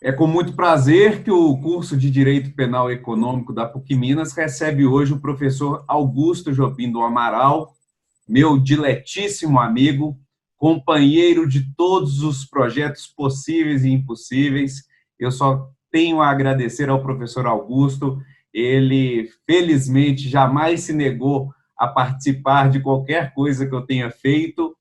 É com muito prazer que o curso de Direito Penal e Econômico da PUC Minas recebe hoje o professor Augusto Jobim do Amaral, meu diletíssimo amigo, companheiro de todos os projetos possíveis e impossíveis. Eu só tenho a agradecer ao professor Augusto. Ele, felizmente, jamais se negou a participar de qualquer coisa que eu tenha feito,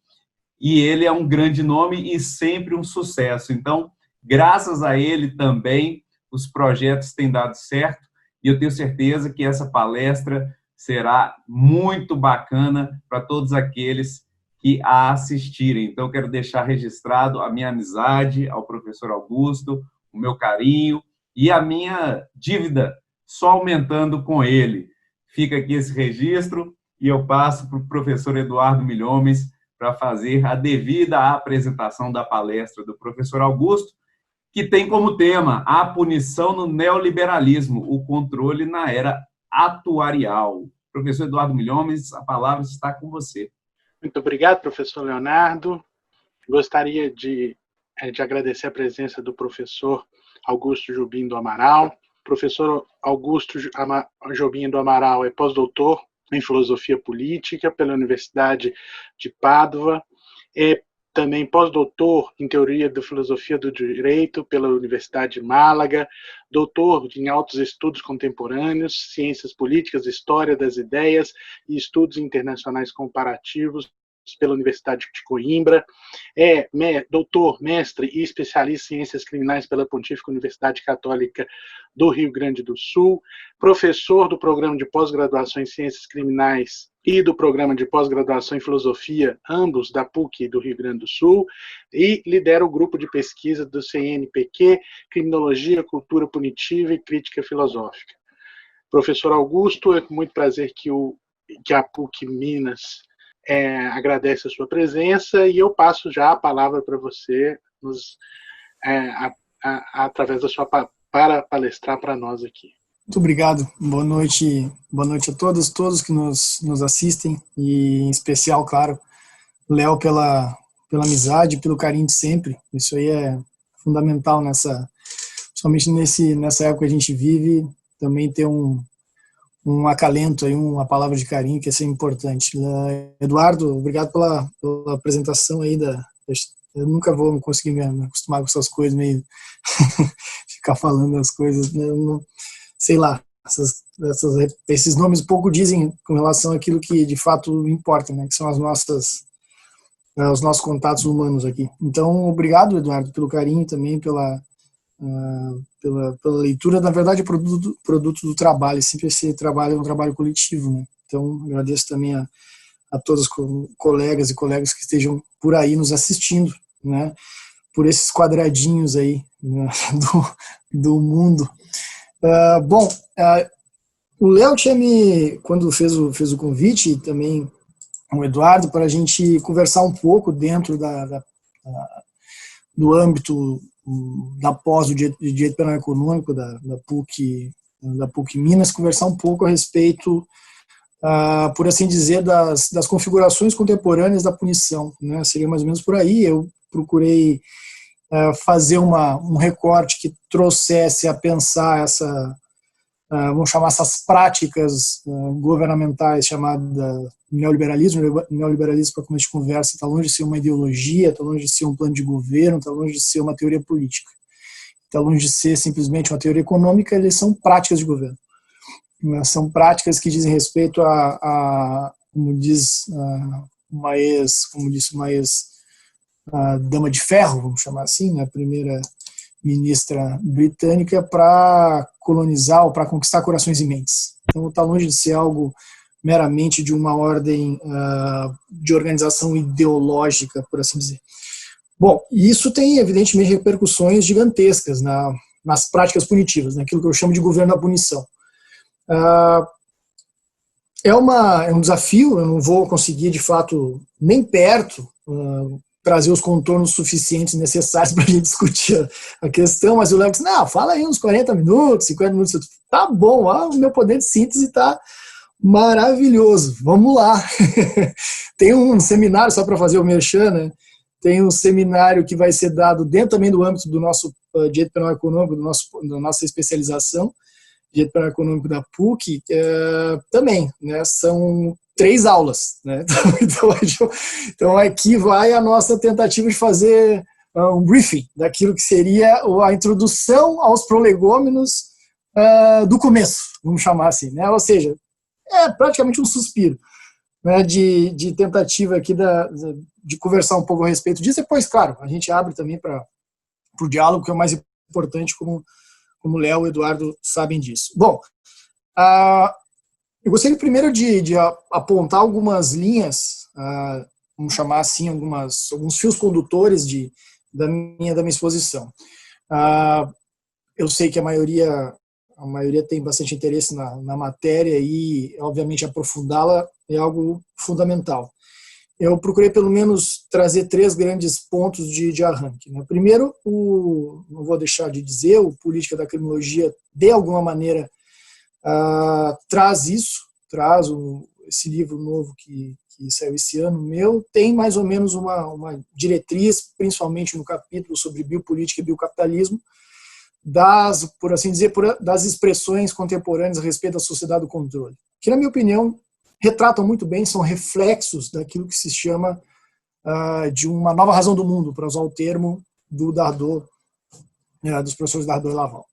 e ele é um grande nome e sempre um sucesso. Então, graças a ele também, os projetos têm dado certo, e eu tenho certeza que essa palestra será muito bacana para todos aqueles que a assistirem. Então, eu quero deixar registrado a minha amizade ao professor Augusto, o meu carinho e a minha dívida só aumentando com ele. Fica aqui esse registro e eu passo para o professor Eduardo Milhomes para fazer a devida apresentação da palestra do professor Augusto, que tem como tema a punição no neoliberalismo, o controle na era atuarial. Professor Eduardo Milhomes, a palavra está com você. Muito obrigado, professor Leonardo. Gostaria de agradecer a presença do professor Augusto Jobim do Amaral. O professor Augusto Jobim do Amaral é pós-doutor em Filosofia Política pela Universidade de Pádua, é também pós-doutor em Teoria da Filosofia do Direito pela Universidade de Málaga, doutor em Altos Estudos Contemporâneos, Ciências Políticas, História das Ideias e Estudos Internacionais Comparativos pela Universidade de Coimbra, é doutor, mestre e especialista em Ciências Criminais pela Pontífica Universidade Católica do Rio Grande do Sul, professor do Programa de Pós-Graduação em Ciências Criminais e do Programa de Pós-Graduação em Filosofia, ambos da PUC do Rio Grande do Sul, e lidera o grupo de pesquisa do CNPq, Criminologia, Cultura Punitiva e Crítica Filosófica. Professor Augusto, é com muito prazer que a PUC Minas agradece a sua presença e eu passo já a palavra para você através da sua para palestrar para nós aqui. Muito obrigado. Boa noite a todos que nos assistem e em especial, claro, Léo pela amizade, pelo carinho de sempre. Isso aí é fundamental principalmente nessa época que a gente vive, também ter um acalento, aí, uma palavra de carinho que é sempre importante. Eduardo, obrigado pela apresentação aí. Eu nunca vou conseguir me acostumar com essas coisas, meio ficar falando as coisas, né? Sei lá, esses nomes pouco dizem com relação àquilo que de fato importa, né? Que são os nossos contatos humanos aqui. Então, obrigado, Eduardo, pelo carinho também, pela leitura. Na verdade, é produto do trabalho, sempre esse trabalho é um trabalho coletivo, né? Então, agradeço também a todos os colegas e colegas que estejam por aí nos assistindo, né? Por esses quadradinhos aí, né? do mundo. Bom, o Léo quando fez o convite, e também o Eduardo, para a gente conversar um pouco dentro do âmbito da pós do Direito Penal Econômico da PUC Minas, conversar um pouco a respeito, por assim dizer, das configurações contemporâneas da punição, né? Seria mais ou menos por aí. Eu procurei fazer um recorte que trouxesse a pensar vamos chamar essas práticas governamentais chamadas neoliberalismo. Neoliberalismo, para começo de conversa, está longe de ser uma ideologia, está longe de ser um plano de governo, está longe de ser uma teoria política, está longe de ser simplesmente uma teoria econômica. Eles são práticas de governo, são práticas que dizem respeito como disse uma ex dama de ferro, vamos chamar assim, né, a primeira ministra britânica, para colonizar ou para conquistar corações e mentes. Então está longe de ser algo meramente de uma ordem de organização ideológica, por assim dizer. Bom, isso tem evidentemente repercussões gigantescas nas práticas punitivas, naquilo que eu chamo de governo da punição. É um desafio, eu não vou conseguir de fato nem perto trazer os contornos suficientes necessários para a gente discutir a questão, mas o Léo disse, não, fala aí uns 40 minutos, 50 minutos. Tá bom, o meu poder de síntese está maravilhoso, vamos lá. Tem um seminário, só para fazer o merchan, né? tem um seminário que vai ser dado dentro também do âmbito do nosso Direito Penal Econômico, da nossa especialização, Direito Penal Econômico da PUC, também, né, são 3 aulas, né? Então aqui vai a nossa tentativa de fazer um briefing daquilo que seria a introdução aos prolegômenos do começo, vamos chamar assim, né? Ou seja, é praticamente um suspiro, né, de tentativa aqui de conversar um pouco a respeito disso. Depois, claro, a gente abre também para o diálogo, que é o mais importante, como o Léo e o Eduardo sabem disso. Bom, eu gostaria primeiro de apontar algumas linhas, vamos chamar assim, alguns fios condutores da minha exposição. Eu sei que a maioria tem bastante interesse na matéria e, obviamente, aprofundá-la é algo fundamental. Eu procurei, pelo menos, trazer 3 grandes pontos de arranque, né? Primeiro, não vou deixar de dizer, o Política da Criminologia, de alguma maneira, traz esse livro novo que saiu esse ano meu, tem mais ou menos uma diretriz, principalmente no capítulo sobre biopolítica e biocapitalismo, por assim dizer, das expressões contemporâneas a respeito da sociedade do controle, que, na minha opinião, retratam muito bem, são reflexos daquilo que se chama de uma nova razão do mundo, para usar o termo do Dardot, dos professores Dardot e Laval.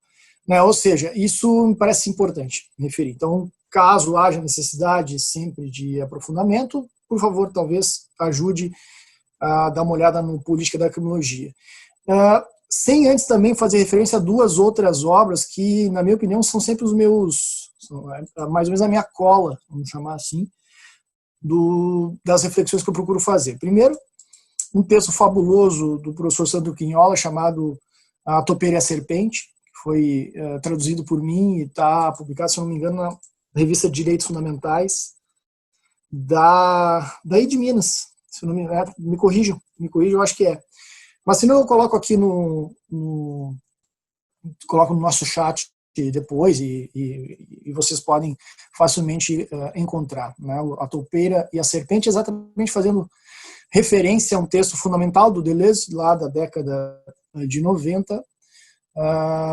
Né? Ou seja, isso me parece importante referir. Então, caso haja necessidade sempre de aprofundamento, por favor, talvez ajude a dar uma olhada no Política da Criminologia. Sem antes também fazer referência a 2 outras obras que, na minha opinião, são sempre mais ou menos a minha cola, vamos chamar assim, das reflexões que eu procuro fazer. Primeiro, um texto fabuloso do professor Sandro Quinhola, chamado A Topeira e a Serpente, que foi traduzido por mim e está publicado, se não me engano, na revista Direitos Fundamentais, daí de Minas. Se não me corrijam, eu acho que é. Mas se não, eu coloco aqui coloco no nosso chat depois e vocês podem facilmente encontrar, né? A Toupeira e a Serpente, exatamente fazendo referência a um texto fundamental do Deleuze, lá da década de 90,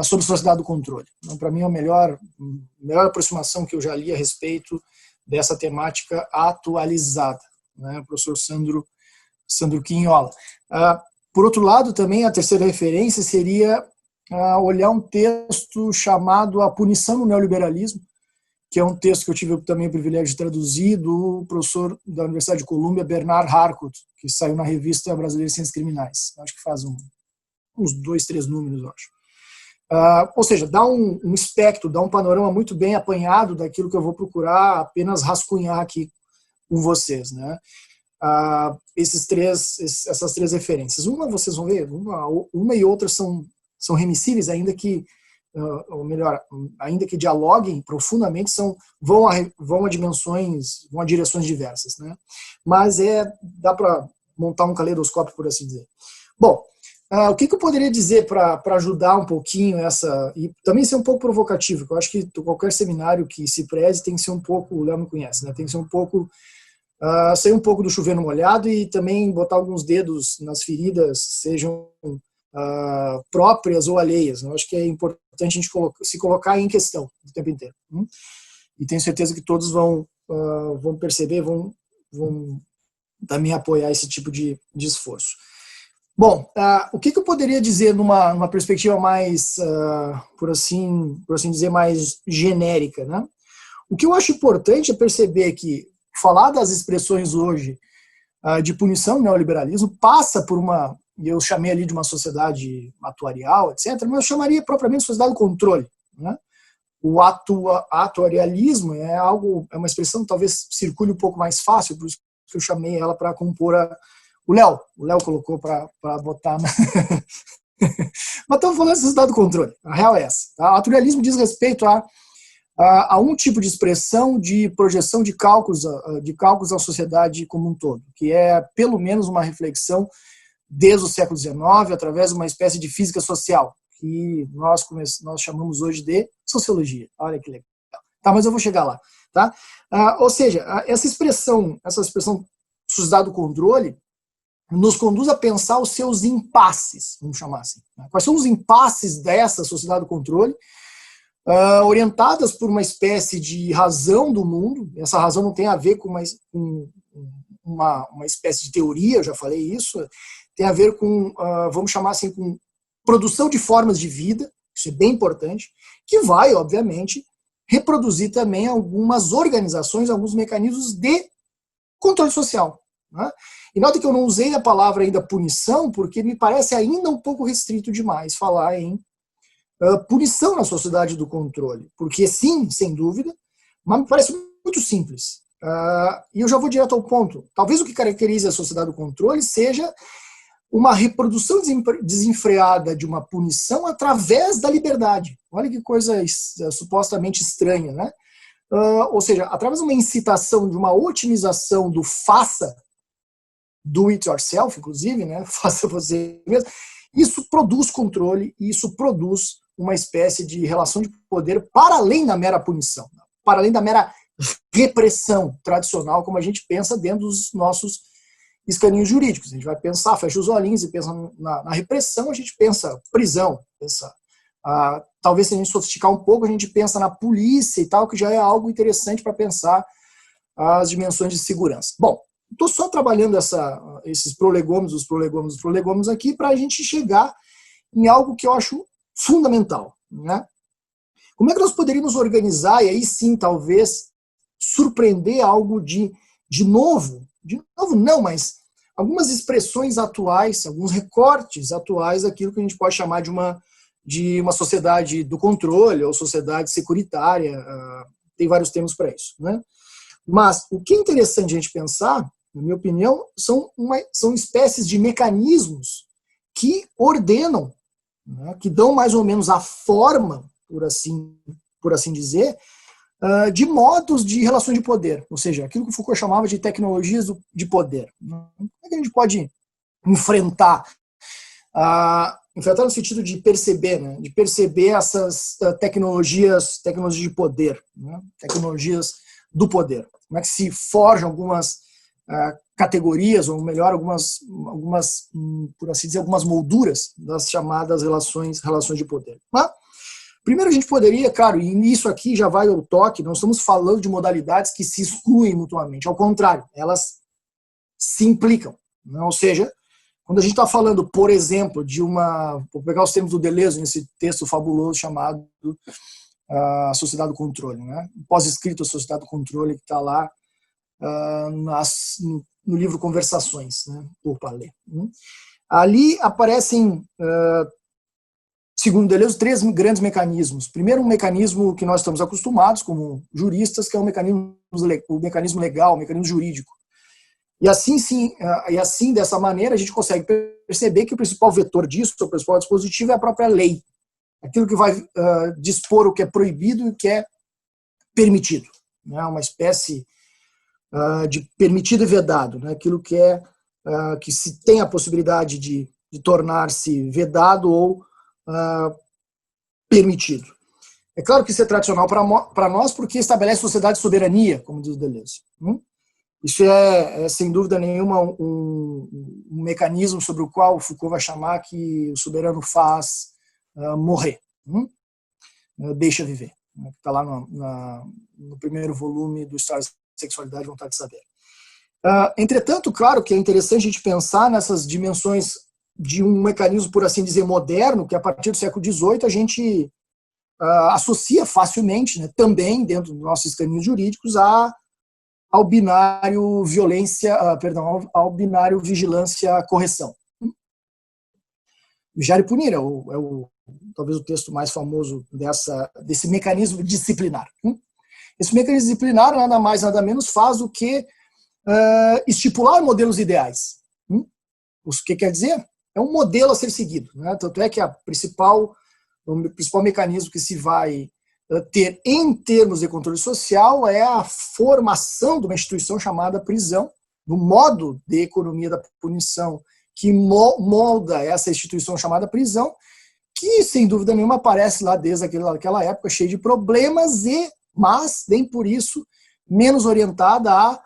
sobre sociedade do controle. Então, para mim, é a melhor aproximação que eu já li a respeito dessa temática atualizada, né? O professor Sandro Quinhola. Por outro lado, também a terceira referência seria olhar um texto chamado A Punição no Neoliberalismo, que é um texto que eu tive também o privilégio de traduzir, do professor da Universidade de Colômbia, Bernard Harcourt, que saiu na Revista Brasileira de Ciências Criminais. Acho que faz uns 2, 3 números, eu acho. Ou seja, dá um espectro, dá um panorama muito bem apanhado daquilo que eu vou procurar apenas rascunhar aqui com vocês, né? Essas 3 referências. Uma, vocês vão ver, uma e outra são remissíveis, ainda que, ou melhor, ainda que dialoguem profundamente, vão a dimensões, vão a direções diversas, né? Mas dá para montar um caleidoscópio, por assim dizer. Bom, o que eu poderia dizer para ajudar um pouquinho e também ser um pouco provocativo, que eu acho que qualquer seminário que se preze tem que ser um pouco, o Léo me conhece, né? Tem que ser um pouco sair um pouco do chover no molhado e também botar alguns dedos nas feridas, sejam próprias ou alheias. Eu acho que é importante a gente se colocar em questão o tempo inteiro. E tenho certeza que todos vão perceber, vão também apoiar esse tipo de esforço. Bom, o que eu poderia dizer numa perspectiva mais, por assim dizer, mais genérica, né? O que eu acho importante é perceber que falar das expressões hoje de punição no neoliberalismo passa por e eu chamei ali de uma sociedade atuarial, etc., mas eu chamaria propriamente de sociedade do controle, né? O atuarialismo é uma expressão que talvez circule um pouco mais fácil, por isso que eu chamei ela para compor o Léo colocou para botar mas estamos falando de sociedade do controle, a real é essa, tá? O atuarialismo diz respeito a um tipo de expressão de projeção de cálculos à sociedade como um todo, que é pelo menos uma reflexão desde o século XIX, através de uma espécie de física social, que nós chamamos hoje de sociologia. Olha que legal. Tá, mas eu vou chegar lá. Tá? Ou seja, essa expressão sociedade do controle, nos conduz a pensar os seus impasses, vamos chamar assim. Quais são os impasses dessa sociedade do controle, orientadas por uma espécie de razão do mundo. Essa razão não tem a ver com uma espécie de teoria, eu já falei isso, tem a ver com, vamos chamar assim, com produção de formas de vida, isso é bem importante, que vai, obviamente, reproduzir também algumas organizações, alguns mecanismos de controle social. Né? E nota que eu não usei a palavra ainda punição, porque me parece ainda um pouco restrito demais falar em punição na sociedade do controle. Porque sim, sem dúvida, mas me parece muito simples. E eu já vou direto ao ponto. Talvez o que caracterize a sociedade do controle seja uma reprodução desenfreada de uma punição através da liberdade. Olha que coisa supostamente estranha, né? Ou seja, através de uma incitação, de uma otimização do faça, do it yourself, inclusive, né? Faça você mesmo. Isso produz controle e isso produz uma espécie de relação de poder para além da mera punição, para além da mera repressão tradicional, como a gente pensa dentro dos nossos escaninhos jurídicos. A gente vai pensar, fecha os olhinhos e pensa na repressão, a gente pensa prisão, pensa, talvez se a gente sofisticar um pouco, a gente pensa na polícia e tal, que já é algo interessante para pensar as dimensões de segurança. Bom, estou só trabalhando esses prolegômenos, os prolegômenos aqui, para a gente chegar em algo que eu acho fundamental. Né? Como é que nós poderíamos organizar, e aí sim, talvez, surpreender algo de novo não, mas algumas expressões atuais, alguns recortes atuais daquilo que a gente pode chamar de uma sociedade do controle ou sociedade securitária, tem vários termos para isso. Né? Mas o que é interessante a gente pensar, na minha opinião, são espécies de mecanismos que ordenam, né, que dão mais ou menos a forma, por assim dizer, de modos de relação de poder, ou seja, aquilo que Foucault chamava de tecnologias de poder. Como é que a gente pode enfrentar no sentido de perceber, né, de perceber essas tecnologias de poder, né, tecnologias do poder? Como é que se forjam algumas categorias, ou melhor, algumas, por assim dizer, algumas molduras das chamadas relações de poder. Mas, primeiro a gente poderia, claro, e nisso aqui já vai o toque, não estamos falando de modalidades que se excluem mutuamente, ao contrário, elas se implicam. Né? Ou seja, quando a gente está falando, por exemplo, vou pegar os termos do Deleuze nesse texto fabuloso chamado A Sociedade do Controle, né? Pós-escrito A Sociedade do Controle, que está lá no livro Conversações, né? Por Palais. Ali aparecem, segundo Deleuze, 3 grandes mecanismos. Primeiro, um mecanismo que nós estamos acostumados como juristas, que é o mecanismo legal, o mecanismo jurídico. E assim, dessa maneira, a gente consegue perceber que o principal vetor disso, o principal dispositivo é a própria lei. Aquilo que vai dispor o que é proibido e o que é permitido. Né? Uma espécie de permitido e vedado. Né? Aquilo que que se tem a possibilidade de tornar-se vedado ou permitido. É claro que isso é tradicional para nós porque estabelece sociedade de soberania, como diz o Deleuze. Isso é sem dúvida nenhuma um mecanismo sobre o qual Foucault vai chamar que o soberano faz morrer, deixa viver. Está lá no primeiro volume do História da Sexualidade e Vontade de Saber. Entretanto, claro que é interessante a gente pensar nessas dimensões de um mecanismo, por assim dizer, moderno, que a partir do século XVIII a gente associa facilmente, né, também dentro dos nossos caminhos jurídicos, ao binário ao binário vigilância-correção. Vigiar e punir é talvez o texto mais famoso desse mecanismo disciplinar. Esse mecanismo disciplinar nada mais, nada menos faz do que estipular modelos ideais. O que quer dizer? É um modelo a ser seguido. Né? Tanto é que o principal mecanismo que se vai ter em termos de controle social é a formação de uma instituição chamada prisão, no modo de economia da punição que molda essa instituição chamada prisão, que sem dúvida nenhuma aparece lá desde aquela época cheia de problemas mas nem por isso menos orientada a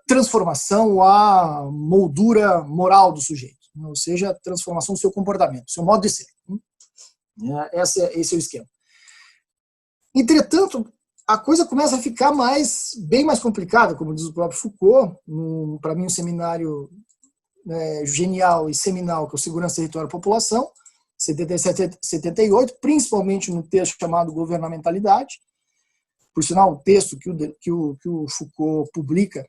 transformação à moldura moral do sujeito, ou seja, a transformação do seu comportamento, do seu modo de ser. Esse é o esquema. Entretanto, a coisa começa a ficar bem mais complicada, como diz o próprio Foucault, para mim um seminário genial e seminal, que é o Segurança, Território e População, 77, 78, principalmente no texto chamado Governamentalidade. Por sinal, o texto que o Foucault publica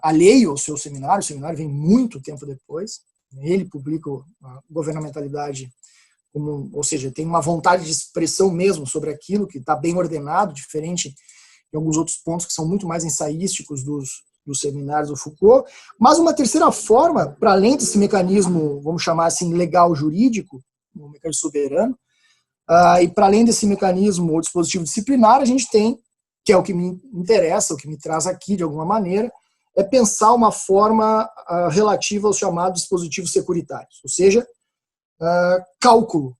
alheio ao seu seminário, o seminário vem muito tempo depois, ele publica a governamentalidade, ou seja, tem uma vontade de expressão mesmo sobre aquilo, que está bem ordenado, diferente de alguns outros pontos que são muito mais ensaísticos dos seminários do Foucault. Mas uma terceira forma, para além desse mecanismo, vamos chamar assim, legal-jurídico, um mecanismo soberano, e para além desse mecanismo ou dispositivo disciplinar, a gente tem, que é o que me interessa, o que me traz aqui de alguma maneira, é pensar uma forma relativa aos chamados dispositivos securitários, ou seja, cálculo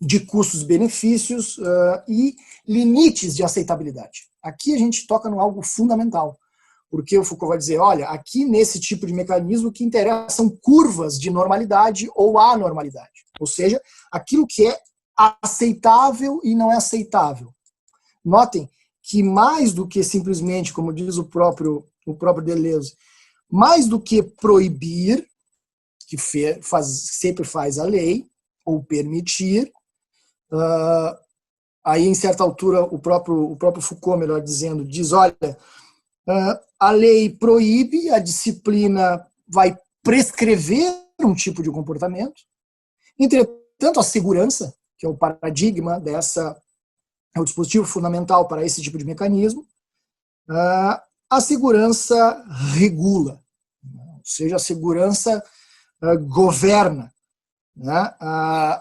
de custos e benefícios e limites de aceitabilidade. Aqui a gente toca em algo fundamental, porque o Foucault vai dizer, olha, aqui nesse tipo de mecanismo o que interessa são curvas de normalidade ou anormalidade, ou seja, aquilo que é aceitável e não é aceitável. Notem que mais do que simplesmente, como diz o próprio Deleuze, mais do que proibir, que sempre faz a lei, ou permitir, aí em certa altura o próprio Foucault, melhor dizendo, diz, olha, a lei proíbe, a disciplina vai prescrever um tipo de comportamento, entretanto a segurança, que é o paradigma é o dispositivo fundamental para esse tipo de mecanismo, a segurança regula, ou seja, a segurança governa, né?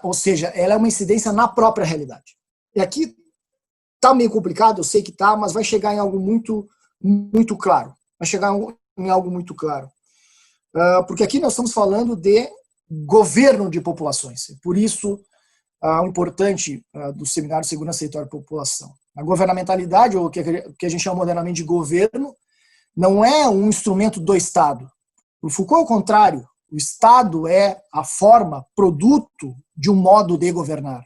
Ou seja, ela é uma incidência na própria realidade. E aqui está meio complicado, eu sei que está, mas vai chegar em algo muito, muito claro. Vai chegar em algo muito claro. Porque aqui nós estamos falando de governo de populações. Por isso, o importante do seminário Segurança, Território e População. A governamentalidade, ou o que a gente chama modernamente de governo, não é um instrumento do Estado. O Foucault, ao contrário, o Estado é a forma, produto de um modo de governar.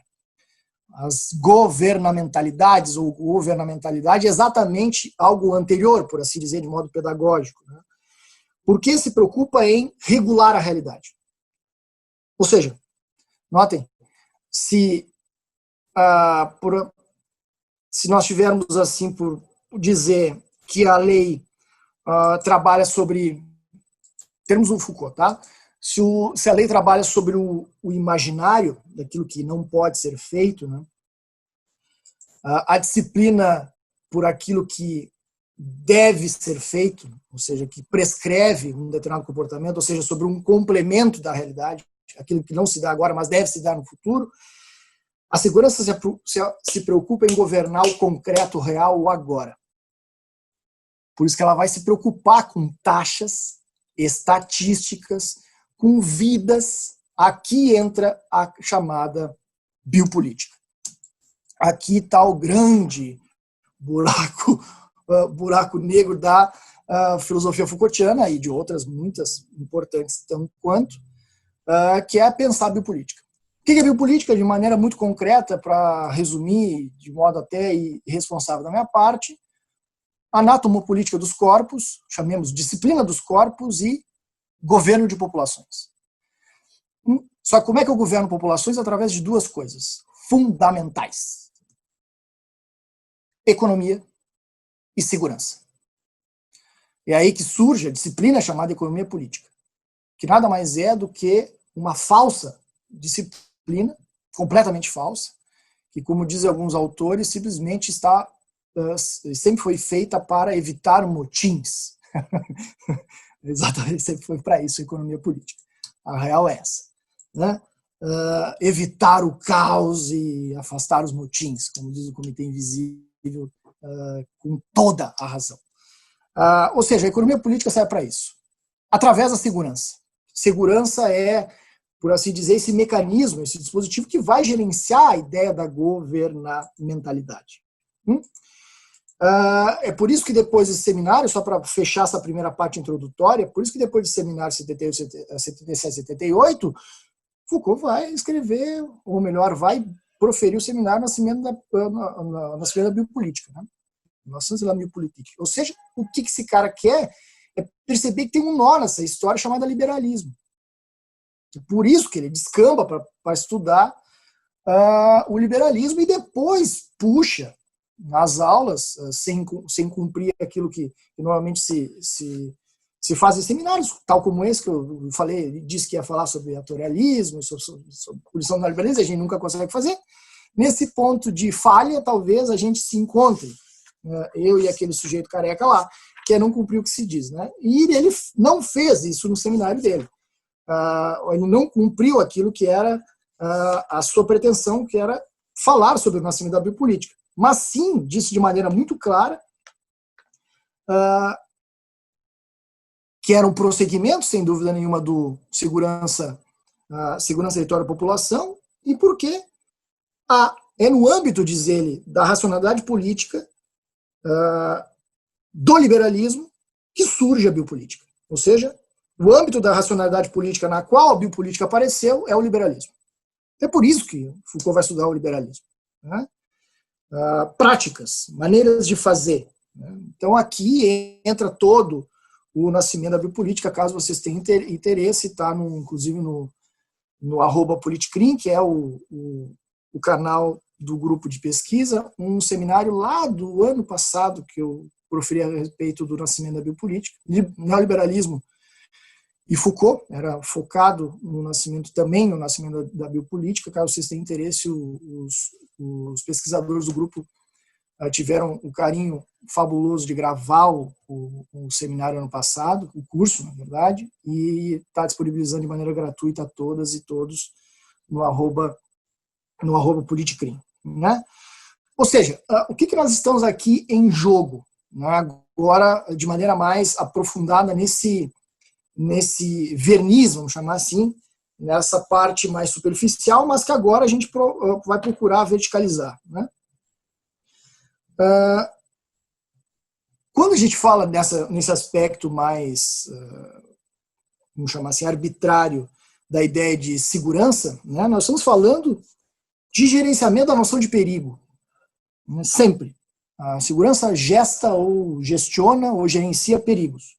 As governamentalidades ou governamentalidade é exatamente algo anterior, por assim dizer, de modo pedagógico, né? Porque se preocupa em regular a realidade. Ou seja, notem, se nós tivermos assim por dizer que a lei trabalha sobre, termos do Foucault, tá? Se a lei trabalha sobre o imaginário, daquilo que não pode ser feito, né? A disciplina por aquilo que deve ser feito, ou seja, que prescreve um determinado comportamento, ou seja, sobre um complemento da realidade, aquilo que não se dá agora, mas deve se dar no futuro, a segurança se preocupa em governar o concreto, real, o agora. Por isso que ela vai se preocupar com taxas, estatísticas, com vidas. Aqui entra a chamada biopolítica. Aqui está o grande buraco negro da filosofia Foucaultiana e de outras muitas importantes tanto quanto, que é pensar a biopolítica. O que é biopolítica? De maneira muito concreta, para resumir de modo até irresponsável da minha parte, anatomopolítica dos corpos, chamemos disciplina dos corpos e governo de populações. Só que como é que eu governo populações? Através de duas coisas fundamentais: economia e segurança. É aí que surge a disciplina chamada economia política, que nada mais é do que uma falsa disciplina, completamente falsa, que, como dizem alguns autores, simplesmente sempre foi feita para evitar motins. Exatamente, sempre foi para isso a economia política. A real é essa, né? Evitar o caos e afastar os motins, como diz o Comitê Invisível, com toda a razão. Ou seja, a economia política serve para isso, através da segurança. Segurança é, por assim dizer, esse mecanismo, esse dispositivo que vai gerenciar a ideia da governamentalidade. É por isso que depois desse seminário, só para fechar essa primeira parte introdutória, por isso que depois do seminário 77, 78, Foucault vai escrever, ou melhor, vai proferir o seminário Nascimento da Biopolítica, né? Nascimento da Biopolítica. Ou seja, o que esse cara quer é perceber que tem um nó nessa história chamada liberalismo. Por isso que ele descamba para estudar o liberalismo e depois puxa nas aulas, sem cumprir aquilo que normalmente se faz em seminários, tal como esse que eu falei, ele disse que ia falar sobre atorialismo, sobre posição do liberalismo, a gente nunca consegue fazer. Nesse ponto de falha, talvez a gente se encontre, eu e aquele sujeito careca lá, que é não cumprir o que se diz. Né? E ele não fez isso no seminário dele. Ele não cumpriu aquilo que era a sua pretensão, que era falar sobre o nascimento da biopolítica. Mas sim, disse de maneira muito clara que era um prosseguimento, sem dúvida nenhuma, do segurança território da população, e porque é no âmbito, diz ele, da racionalidade política, do liberalismo, que surge a biopolítica. Ou seja, o âmbito da racionalidade política na qual a biopolítica apareceu é o liberalismo. É por isso que Foucault vai estudar o liberalismo. Né? Práticas, maneiras de fazer. Né? Então aqui entra todo o nascimento da biopolítica, caso vocês tenham interesse, está inclusive no @politicrim, que é o canal do grupo de pesquisa, um seminário lá do ano passado que eu proferi a respeito do nascimento da biopolítica, neoliberalismo e Foucault, era focado no nascimento da biopolítica. Caso vocês tenham interesse, os pesquisadores do grupo tiveram o carinho fabuloso de gravar o seminário ano passado, o curso, na verdade, e está disponibilizando de maneira gratuita a todas e todos no @politicrim. Né? Ou seja, o que nós estamos aqui em jogo, né? Agora, de maneira mais aprofundada nesse verniz, vamos chamar assim, nessa parte mais superficial, mas que agora a gente vai procurar verticalizar. Né? Quando a gente fala nesse aspecto mais, vamos chamar assim, arbitrário da ideia de segurança, né, nós estamos falando de gerenciamento da noção de perigo. Né, sempre. A segurança gesta ou gestiona ou gerencia perigos.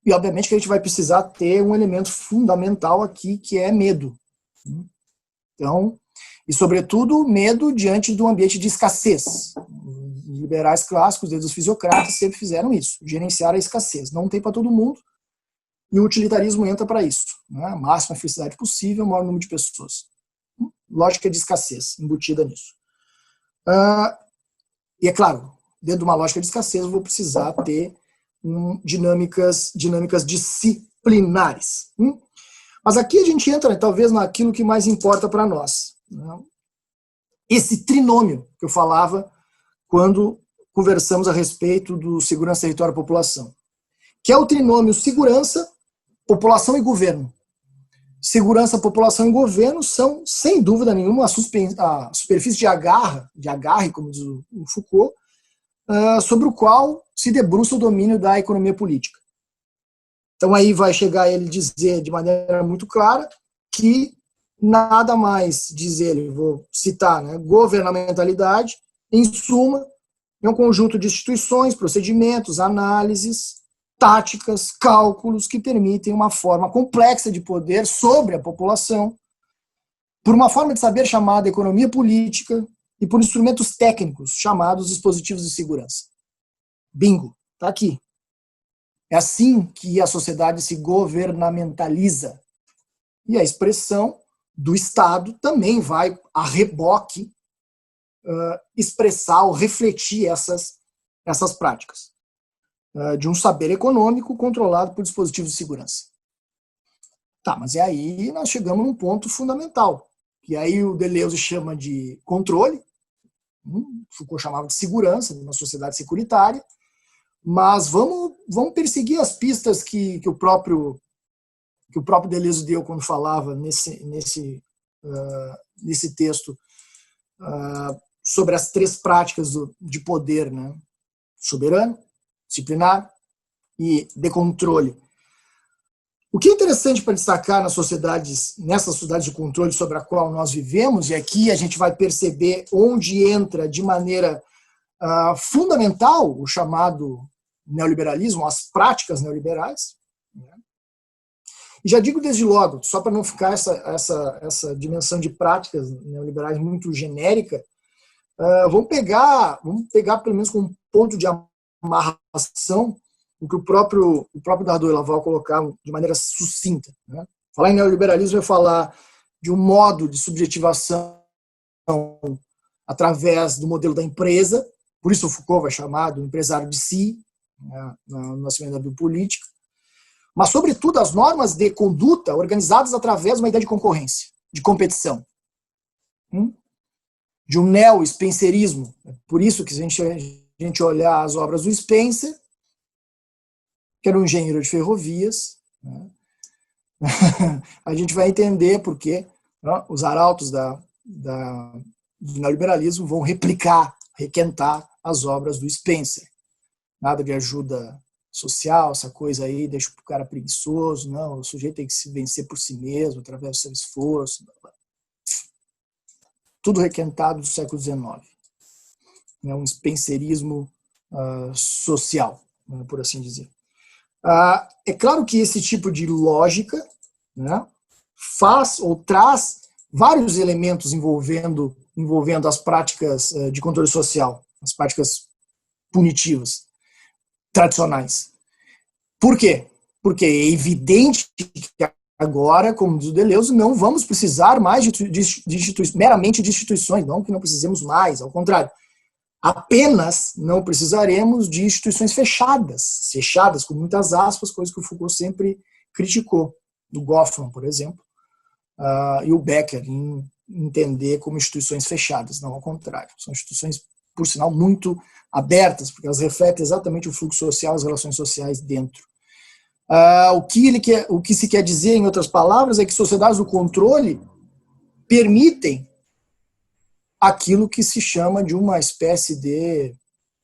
E, obviamente, que a gente vai precisar ter um elemento fundamental aqui, que é medo. Então, e, sobretudo, medo diante do ambiente de escassez. Os liberais clássicos, desde os fisiocratas, sempre fizeram isso, gerenciar a escassez. Não tem para todo mundo, e o utilitarismo entra para isso. Né? A máxima felicidade possível, o maior número de pessoas. Lógica de escassez, embutida nisso. E, é claro, dentro de uma lógica de escassez, eu vou precisar ter dinâmicas disciplinares. Mas aqui a gente entra, talvez, naquilo que mais importa para nós. Né? Esse trinômio que eu falava quando conversamos a respeito do segurança, território e população, que é o trinômio segurança, população e governo. Segurança, população e governo são, sem dúvida nenhuma, a superfície de agarre, como diz o Foucault, sobre o qual se debruça o domínio da economia política. Então aí vai chegar ele dizer de maneira muito clara que nada mais, diz ele, vou citar, né, governamentalidade, em suma, é um conjunto de instituições, procedimentos, análises, táticas, cálculos que permitem uma forma complexa de poder sobre a população, por uma forma de saber chamada economia política e por instrumentos técnicos chamados dispositivos de segurança. Bingo, está aqui. É assim que a sociedade se governamentaliza. E a expressão do Estado também vai, a reboque, expressar ou refletir essas práticas de um saber econômico controlado por dispositivos de segurança. Tá, mas aí nós chegamos num ponto fundamental, que aí o Deleuze chama de controle, Foucault chamava de segurança, de uma sociedade securitária, mas vamos perseguir as pistas que o próprio Deleuze deu quando falava nesse texto sobre as três práticas de poder, né? Soberano, disciplinar e de controle. O que é interessante para destacar nessas sociedades de controle sobre a qual nós vivemos, e aqui a gente vai perceber onde entra de maneira fundamental o chamado neoliberalismo, as práticas neoliberais, né? E já digo desde logo, só para não ficar essa dimensão de práticas neoliberais muito genérica, vamos pegar pelo menos como ponto de amarração o que o próprio Dardot e Laval colocaram de maneira sucinta, né? Falar em neoliberalismo é falar de um modo de subjetivação através do modelo da empresa, por isso o Foucault vai chamar do empresário de si, né, no nascimento da biopolítica, mas, sobretudo, as normas de conduta organizadas através de uma ideia de concorrência, de competição, de um neo-spencerismo. Por isso que, se a gente olhar as obras do Spencer, que era um engenheiro de ferrovias, né, a gente vai entender por que os arautos do neoliberalismo vão requentar as obras do Spencer. Nada de ajuda social, essa coisa aí, deixa o cara preguiçoso, não, o sujeito tem que se vencer por si mesmo, através do seu esforço. Blá, blá. Tudo requentado do século XIX. É um spencerismo social, por assim dizer. É claro que esse tipo de lógica, né, faz ou traz vários elementos envolvendo as práticas de controle social, as práticas punitivas, tradicionais. Por quê? Porque é evidente que agora, como diz o Deleuze, não vamos precisar mais meramente de instituições, não que não precisemos mais, ao contrário. Apenas não precisaremos de instituições fechadas com muitas aspas, coisa que o Foucault sempre criticou, do Goffman, por exemplo, e o Becker, em entender como instituições fechadas, não ao contrário. São instituições, por sinal, muito abertas, porque elas refletem exatamente o fluxo social, as relações sociais dentro. O que se quer dizer, em outras palavras, é que sociedades do controle permitem aquilo que se chama de uma espécie de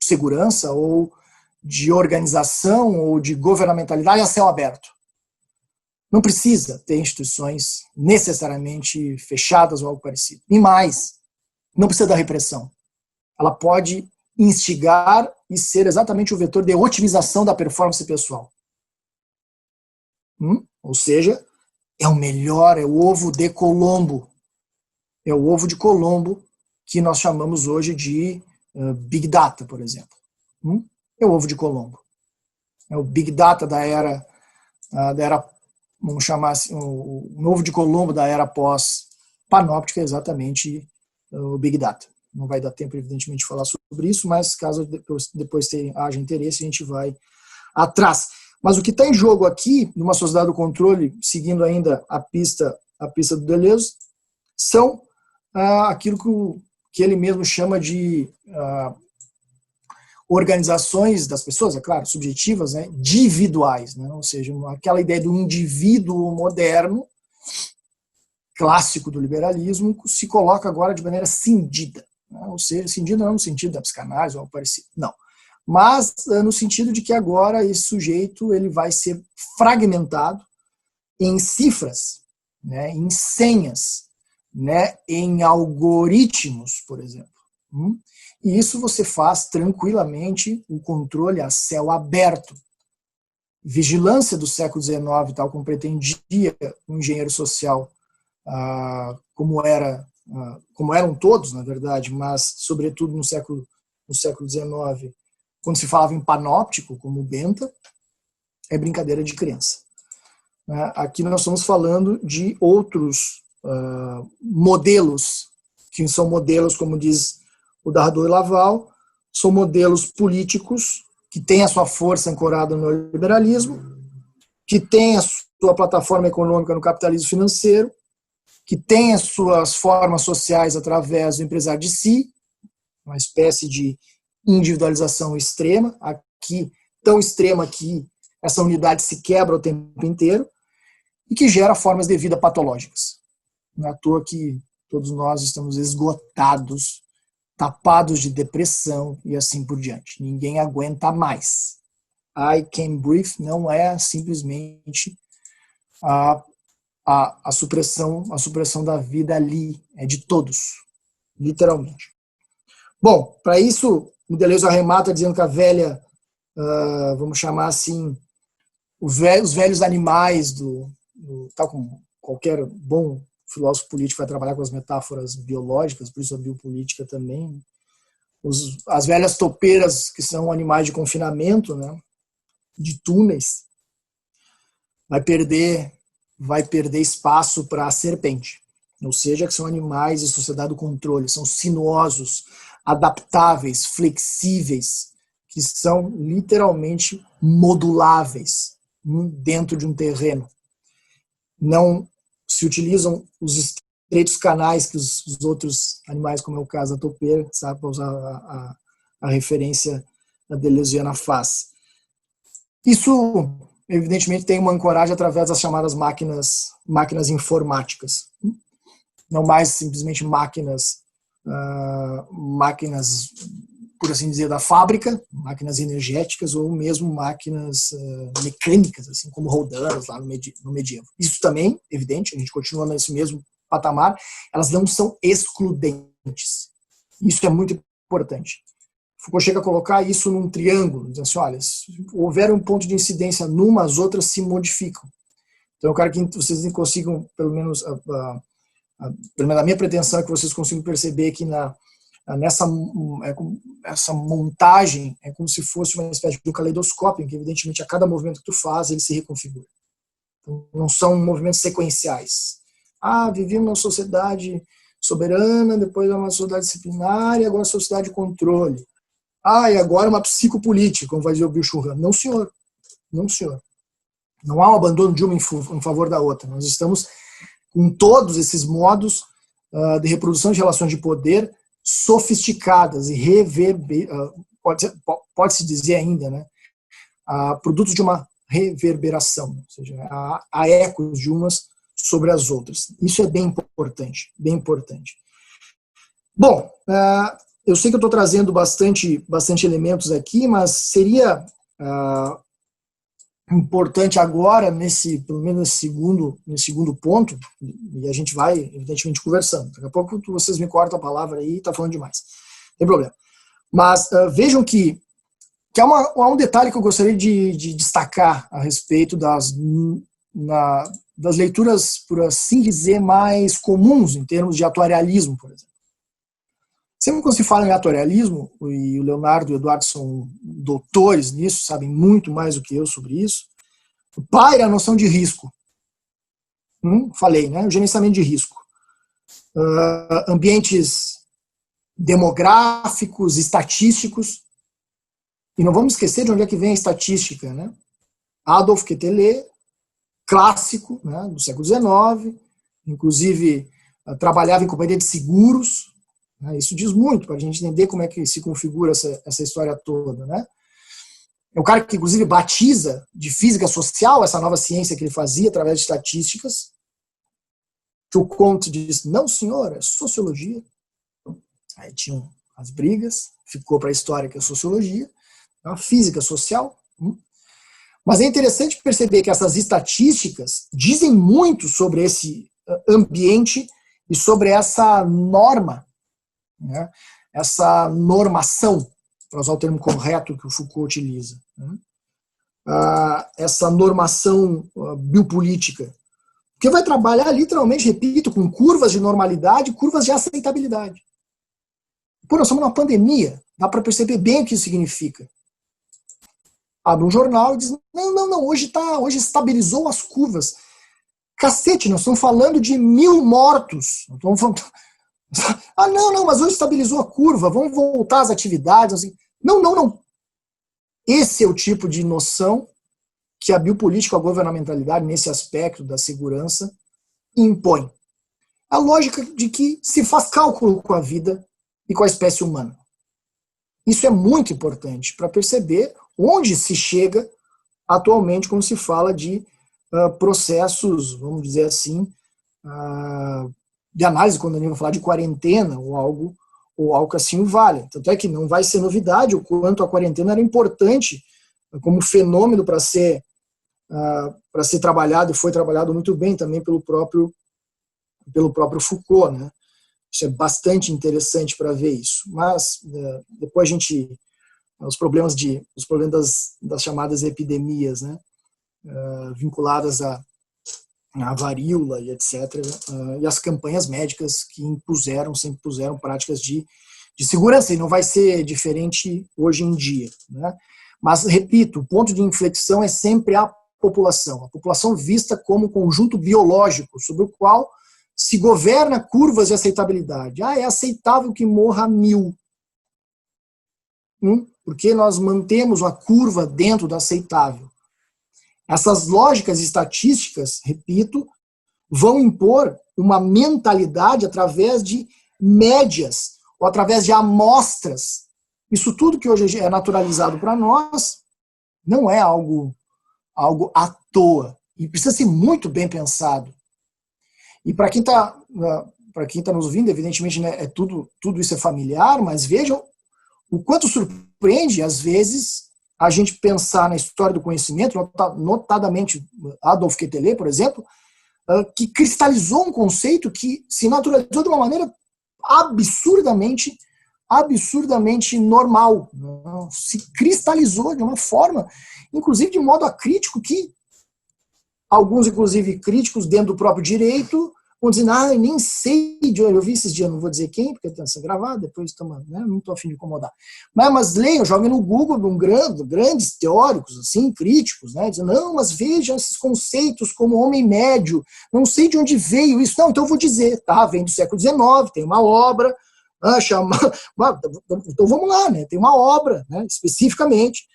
segurança ou de organização ou de governamentalidade a céu aberto. Não precisa ter instituições necessariamente fechadas ou algo parecido. E mais, não precisa da repressão. Ela pode instigar e ser exatamente o vetor de otimização da performance pessoal. Ou seja, é o ovo de Colombo. É o ovo de Colombo que nós chamamos hoje de Big Data, por exemplo. É o ovo de Colombo. É o Big Data da era, vamos chamar assim, o ovo de Colombo da era pós-panóptica é exatamente o Big Data. Não vai dar tempo, evidentemente, de falar sobre isso, mas caso depois haja interesse, a gente vai atrás. Mas o que está em jogo aqui, numa sociedade do controle, seguindo ainda a pista do Deleuze, são aquilo que ele mesmo chama de organizações das pessoas, é claro, subjetivas, né, individuais, né, ou seja, aquela ideia do indivíduo moderno, clássico do liberalismo, se coloca agora de maneira cindida. Né, ou seja, cindida não no sentido da psicanálise ou algo parecido, não. Mas no sentido de que agora esse sujeito ele vai ser fragmentado em cifras, né, em senhas, né, em algoritmos, por exemplo. E isso você faz tranquilamente o controle a céu aberto. Vigilância do século XIX, tal como pretendia um engenheiro social, como eram todos, na verdade, mas sobretudo no século XIX, quando se falava em panóptico, como o Benta, é brincadeira de criança. Aqui nós estamos falando de outros modelos, que são modelos, como diz o Dardot e Laval, são modelos políticos que têm a sua força ancorada no liberalismo, que têm a sua plataforma econômica no capitalismo financeiro, que têm as suas formas sociais através do empresário de si, uma espécie de individualização extrema, aqui tão extrema que essa unidade se quebra o tempo inteiro, e que gera formas de vida patológicas. Não é à toa que todos nós estamos esgotados tapados de depressão e assim por diante. Ninguém aguenta mais. I can breathe não é simplesmente a supressão da vida ali, é de todos, literalmente. Bom, para isso, o Deleuze arremata dizendo que a velha, vamos chamar assim, os velhos animais, tal como qualquer bom filósofo político vai trabalhar com as metáforas biológicas, por isso a biopolítica também, as velhas topeiras, que são animais de confinamento, né, de túneis, vai perder espaço para a serpente. Ou seja, que são animais de sociedade do controle, são sinuosos, adaptáveis, flexíveis, que são literalmente moduláveis dentro de um terreno. Não se utilizam os estreitos canais que os outros animais, como é o caso da topeira, sabe, para usar a referência da deleuziana faz. Isso, evidentemente, tem uma ancoragem através das chamadas máquinas informáticas. Não mais simplesmente máquinas, por assim dizer, da fábrica, máquinas energéticas ou mesmo máquinas mecânicas, assim como rodanas lá no medievo. Isso também, evidente, a gente continua nesse mesmo patamar, elas não são excludentes. Isso é muito importante. Foucault chega a colocar isso num triângulo, dizendo assim, olha, se houver um ponto de incidência numa, as outras se modificam. Então eu quero que vocês consigam, pelo menos a minha pretensão é que vocês consigam perceber que essa montagem é como se fosse uma espécie de um caleidoscópio, em que evidentemente a cada movimento que tu faz, ele se reconfigura. Então, não são movimentos sequenciais. Vivia numa sociedade soberana, depois uma sociedade disciplinar e agora uma sociedade de controle. E agora uma psicopolítica, como vai dizer o Bill Churran. Não, senhor. Não, senhor. Não há um abandono de uma em favor da outra. Nós estamos com todos esses modos de reprodução de relações de poder sofisticadas e pode-se dizer ainda, né, produtos de uma reverberação, ou seja, há ecos de umas sobre as outras. Isso é bem importante, bem importante. Bom, eu sei que eu estou trazendo bastante elementos aqui, mas seria importante agora, pelo menos nesse segundo ponto, e a gente vai, evidentemente, conversando. Daqui a pouco vocês me cortam a palavra aí, está falando demais. Não tem problema. Mas vejam que há um detalhe que eu gostaria de destacar a respeito das leituras, por assim dizer, mais comuns em termos de atuarialismo, por exemplo. Sempre quando se fala em atuarialismo, e o Leonardo e o Eduardo são doutores nisso, sabem muito mais do que eu sobre isso, paira a noção de risco. Falei, né? O gerenciamento de risco. Ambientes demográficos, estatísticos. E não vamos esquecer de onde é que vem a estatística, né? Adolf Quetelet, clássico, né, do século XIX, inclusive trabalhava em companhia de seguros. Isso diz muito para a gente entender como é que se configura essa história toda, né? É um cara que, inclusive, batiza de física social essa nova ciência que ele fazia através de estatísticas, que o Comte diz, não, senhor, é sociologia. Aí tinham as brigas, ficou para a história que é sociologia, é uma física social. Mas é interessante perceber que essas estatísticas dizem muito sobre esse ambiente e sobre essa norma, né? Essa normação, para usar o termo correto que o Foucault utiliza, né? Essa normação biopolítica, que vai trabalhar literalmente, repito, com curvas de normalidade, curvas de aceitabilidade. Nós estamos numa pandemia, dá para perceber bem o que isso significa. Abre um jornal e diz, não, hoje estabilizou as curvas. Cacete, nós estamos falando de 1.000 mortos. Não, mas hoje estabilizou a curva, vamos voltar às atividades. Assim. Não. Esse é o tipo de noção que a biopolítica, a governamentalidade, nesse aspecto da segurança, impõe. A lógica de que se faz cálculo com a vida e com a espécie humana. Isso é muito importante para perceber onde se chega atualmente quando se fala de processos, vamos dizer assim, de análise, quando a gente vai falar de quarentena ou ou algo que assim o valha. Tanto é que não vai ser novidade o quanto a quarentena era importante como fenômeno para ser trabalhado, e foi trabalhado muito bem também pelo próprio Foucault, né? Isso é bastante interessante para ver isso. Mas depois os problemas das chamadas epidemias, né? Vinculadas à varíola e etc. E as campanhas médicas que sempre impuseram práticas de segurança, e não vai ser diferente hoje em dia, né? Mas, repito, o ponto de inflexão é sempre a população vista como conjunto biológico, sobre o qual se governa curvas de aceitabilidade. É aceitável que morra 1.000. Porque nós mantemos a curva dentro do aceitável. Essas lógicas estatísticas, repito, vão impor uma mentalidade através de médias, ou através de amostras. Isso tudo que hoje é naturalizado para nós não é algo à toa. E precisa ser muito bem pensado. E para quem está nos ouvindo, evidentemente, né, tudo isso é familiar, mas vejam o quanto surpreende, às vezes, a gente pensar na história do conhecimento, notadamente Adolf Quetelet, por exemplo, que cristalizou um conceito que se naturalizou de uma maneira absurdamente normal. Se cristalizou de uma forma, inclusive de modo acrítico, que alguns, inclusive, críticos dentro do próprio direito vão dizer, eu nem sei de onde eu vi esses dias, não vou dizer quem, porque está sendo gravado, depois não estou a fim de incomodar. Mas leiam, joguem no Google grandes teóricos, assim, críticos, né, dizendo, não, mas vejam esses conceitos como homem médio, não sei de onde veio isso. Não, então eu vou dizer, vem do século XIX, tem uma obra, então vamos lá, né, tem uma obra, né, especificamente,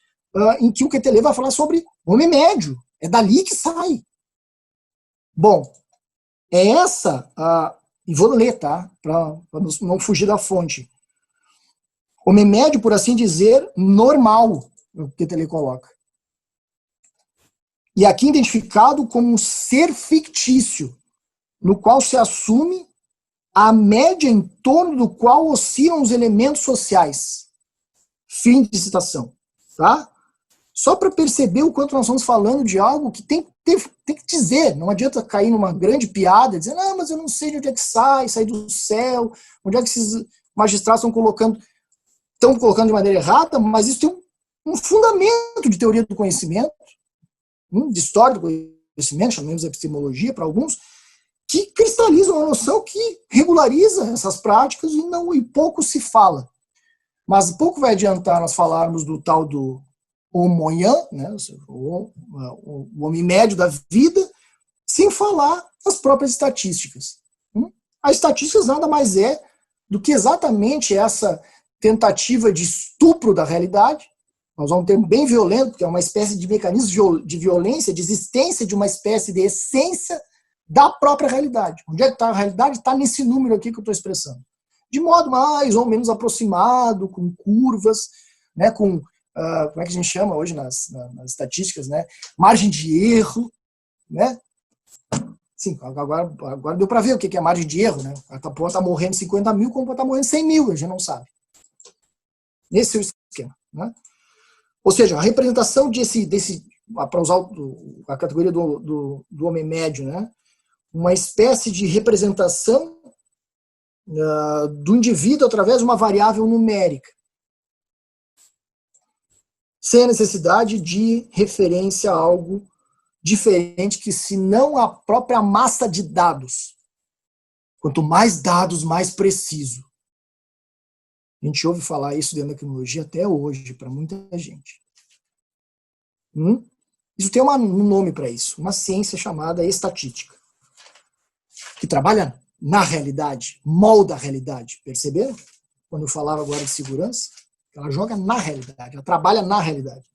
em que o Quetelet vai falar sobre homem médio. É dali que sai. Bom, é essa, e vou ler, tá? Para não fugir da fonte. Homem médio, por assim dizer, normal, o que ele coloca. E aqui identificado como um ser fictício, no qual se assume a média em torno do qual oscilam os elementos sociais. Fim de citação. Tá? Só para perceber o quanto nós estamos falando de algo que tem que dizer, não adianta cair numa grande piada, dizer, mas eu não sei de onde é que sai do céu, onde é que esses magistrados estão colocando de maneira errada, mas isso tem um fundamento de teoria do conhecimento, de história do conhecimento, chamemos de epistemologia para alguns, que cristalizam uma noção que regulariza essas práticas e pouco se fala. Mas pouco vai adiantar nós falarmos do tal do homonhã, né, o homem médio da vida, sem falar das próprias estatísticas. As estatísticas nada mais é do que exatamente essa tentativa de estupro da realidade. Nós vamos ter um bem violento, porque é uma espécie de mecanismo de violência, de existência de uma espécie de essência da própria realidade. Onde é que está a realidade? Está nesse número aqui que eu estou expressando. De modo mais ou menos aproximado, com curvas, né, com como é que a gente chama hoje nas estatísticas, né? Margem de erro, né? Sim, agora deu para ver o que é margem de erro, né? Pode estar morrendo 50 mil, como pode estar morrendo 100 mil, a gente não sabe. Esse é o esquema, né? Ou seja, a representação para usar a categoria do homem médio, né? Uma espécie de representação do indivíduo através de uma variável numérica, sem a necessidade de referência a algo diferente que senão a própria massa de dados. Quanto mais dados, mais preciso. A gente ouve falar isso dentro da criminologia até hoje, para muita gente. Isso tem um nome para isso, uma ciência chamada estatística, que trabalha na realidade, molda a realidade. Perceberam? Quando eu falava agora de segurança, ela joga na realidade, ela trabalha na realidade.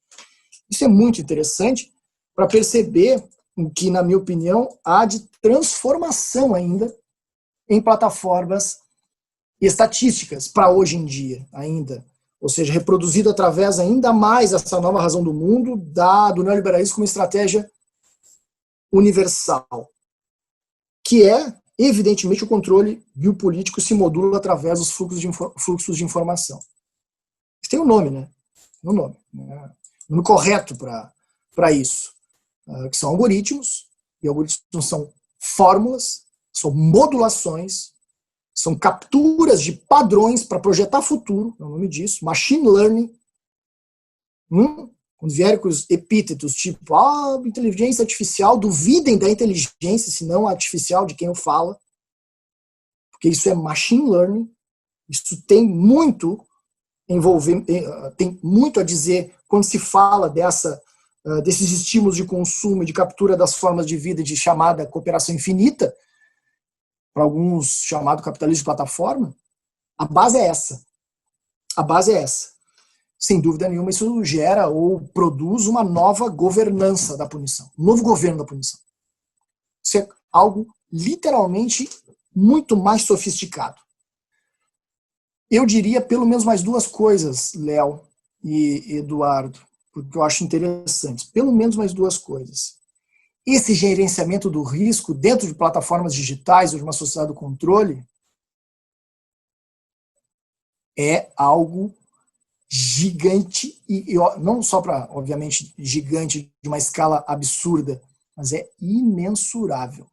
Isso é muito interessante para perceber o que, na minha opinião, há de transformação ainda em plataformas estatísticas para hoje em dia ainda. Ou seja, reproduzido através ainda mais dessa nova razão do mundo do neoliberalismo como estratégia universal, que é evidentemente, o controle biopolítico se modula através dos fluxos de informação. Tem um nome, né? Um nome. Né? O nome correto para isso. Que são algoritmos, e algoritmos são fórmulas, são modulações, são capturas de padrões para projetar futuro, é o nome disso, machine learning. Quando vierem com os epítetos tipo inteligência artificial, duvidem da inteligência, se não artificial, de quem eu falo, porque isso é machine learning, isso tem muito tem muito a dizer quando se fala desses estímulos de consumo e de captura das formas de vida de chamada cooperação infinita, para alguns chamado capitalismo de plataforma. A base é essa. A base é essa. Sem dúvida nenhuma, isso gera ou produz uma nova governança da punição, um novo governo da punição. Isso é algo literalmente muito mais sofisticado. Eu diria pelo menos mais duas coisas, Léo e Eduardo, porque eu acho interessantes. Pelo menos mais duas coisas. Esse gerenciamento do risco dentro de plataformas digitais ou de uma sociedade do controle é algo gigante, e não só para, obviamente, gigante de uma escala absurda, mas é imensurável.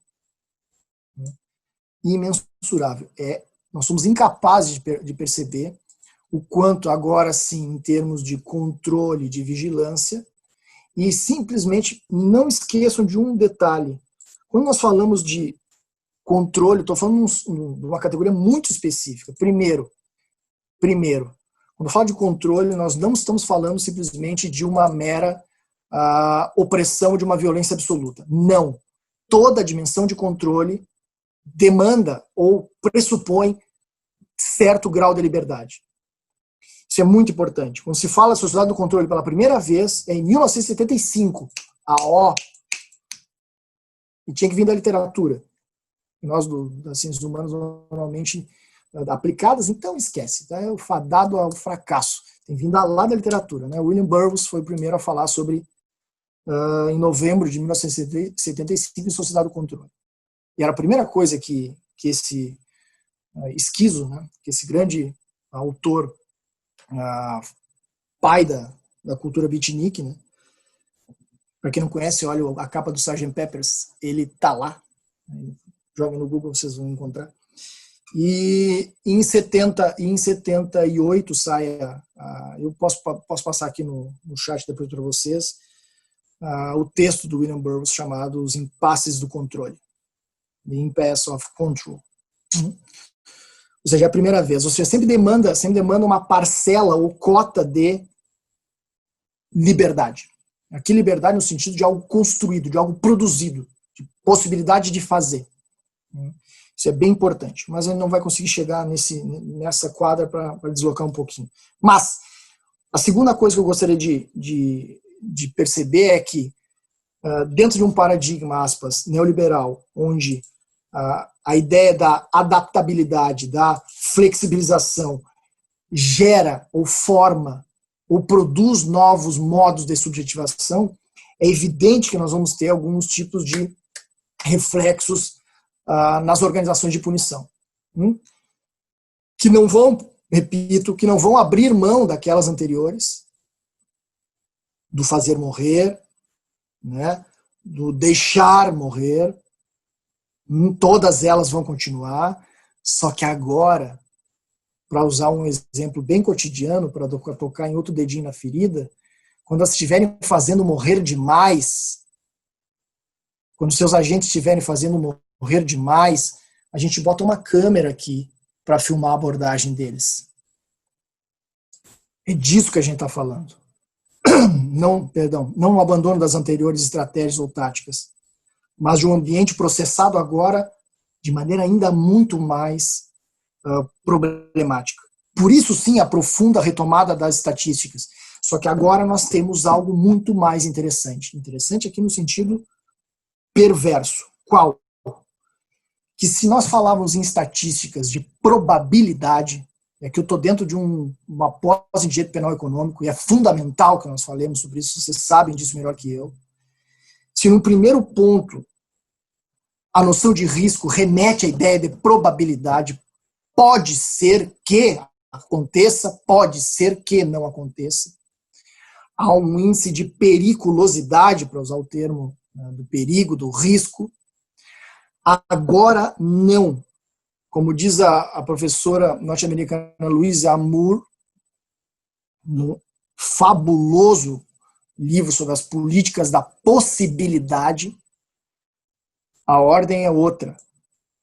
Imensurável. Nós somos incapazes de perceber o quanto agora sim, em termos de controle, de vigilância, e simplesmente não esqueçam de um detalhe. Quando nós falamos de controle, estou falando de uma categoria muito específica. Primeiro, quando eu falo de controle, nós não estamos falando simplesmente de uma mera opressão, de uma violência absoluta. Não. Toda a dimensão de controle demanda ou pressupõe certo grau de liberdade. Isso é muito importante. Quando se fala de sociedade do controle pela primeira vez, é em 1975. E tinha que vir da literatura. Nós, das ciências humanas, normalmente aplicadas, então esquece. Tá? É o fadado ao fracasso. Tem vindo lá da literatura. Né? William Burroughs foi o primeiro a falar sobre, em novembro de 1975, em Sociedade do Controle. E era a primeira coisa que esse esquizo, né? Que esse grande autor, pai da cultura beatnik, né? Para quem não conhece, olha a capa do Sgt. Pepper's, ele tá lá. Joga no Google, vocês vão encontrar. E em 78 sai, eu posso passar aqui no chat depois para vocês, o texto do William Burroughs chamado Os Impasses do Controle. The Impasse of Control. Ou seja, é a primeira vez. Ou seja, sempre demanda uma parcela ou cota de liberdade. Aqui liberdade no sentido de algo construído, de algo produzido, de possibilidade de fazer. Isso é bem importante. Mas a gente não vai conseguir chegar nessa quadra para deslocar um pouquinho. Mas a segunda coisa que eu gostaria de perceber é que dentro de um paradigma, aspas, neoliberal, onde a ideia da adaptabilidade, da flexibilização gera ou forma ou produz novos modos de subjetivação, é evidente que nós vamos ter alguns tipos de reflexos nas organizações de punição, que não vão, repito, que não vão abrir mão daquelas anteriores, do fazer morrer, né, do deixar morrer. Todas elas vão continuar, só que agora, para usar um exemplo bem cotidiano, para tocar em outro dedinho na ferida, quando elas estiverem fazendo morrer demais, quando seus agentes estiverem fazendo morrer demais, a gente bota uma câmera aqui para filmar a abordagem deles. É disso que a gente está falando. Não o abandono das anteriores estratégias ou táticas, mas de um ambiente processado agora de maneira ainda muito mais problemática. Por isso, sim, a profunda retomada das estatísticas. Só que agora nós temos algo muito mais interessante. Interessante aqui no sentido perverso. Qual? Que se nós falávamos em estatísticas de probabilidade, é que eu estou dentro de uma pós em direito penal econômico, e é fundamental que nós falemos sobre isso, vocês sabem disso melhor que eu. Se no primeiro ponto A noção de risco remete à ideia de probabilidade. Pode ser que aconteça, pode ser que não aconteça. Há um índice de periculosidade, para usar o termo, né, do perigo, do risco. Agora, não. Como diz a professora norte-americana Louise Amoore, no fabuloso livro sobre as políticas da possibilidade, a ordem é outra.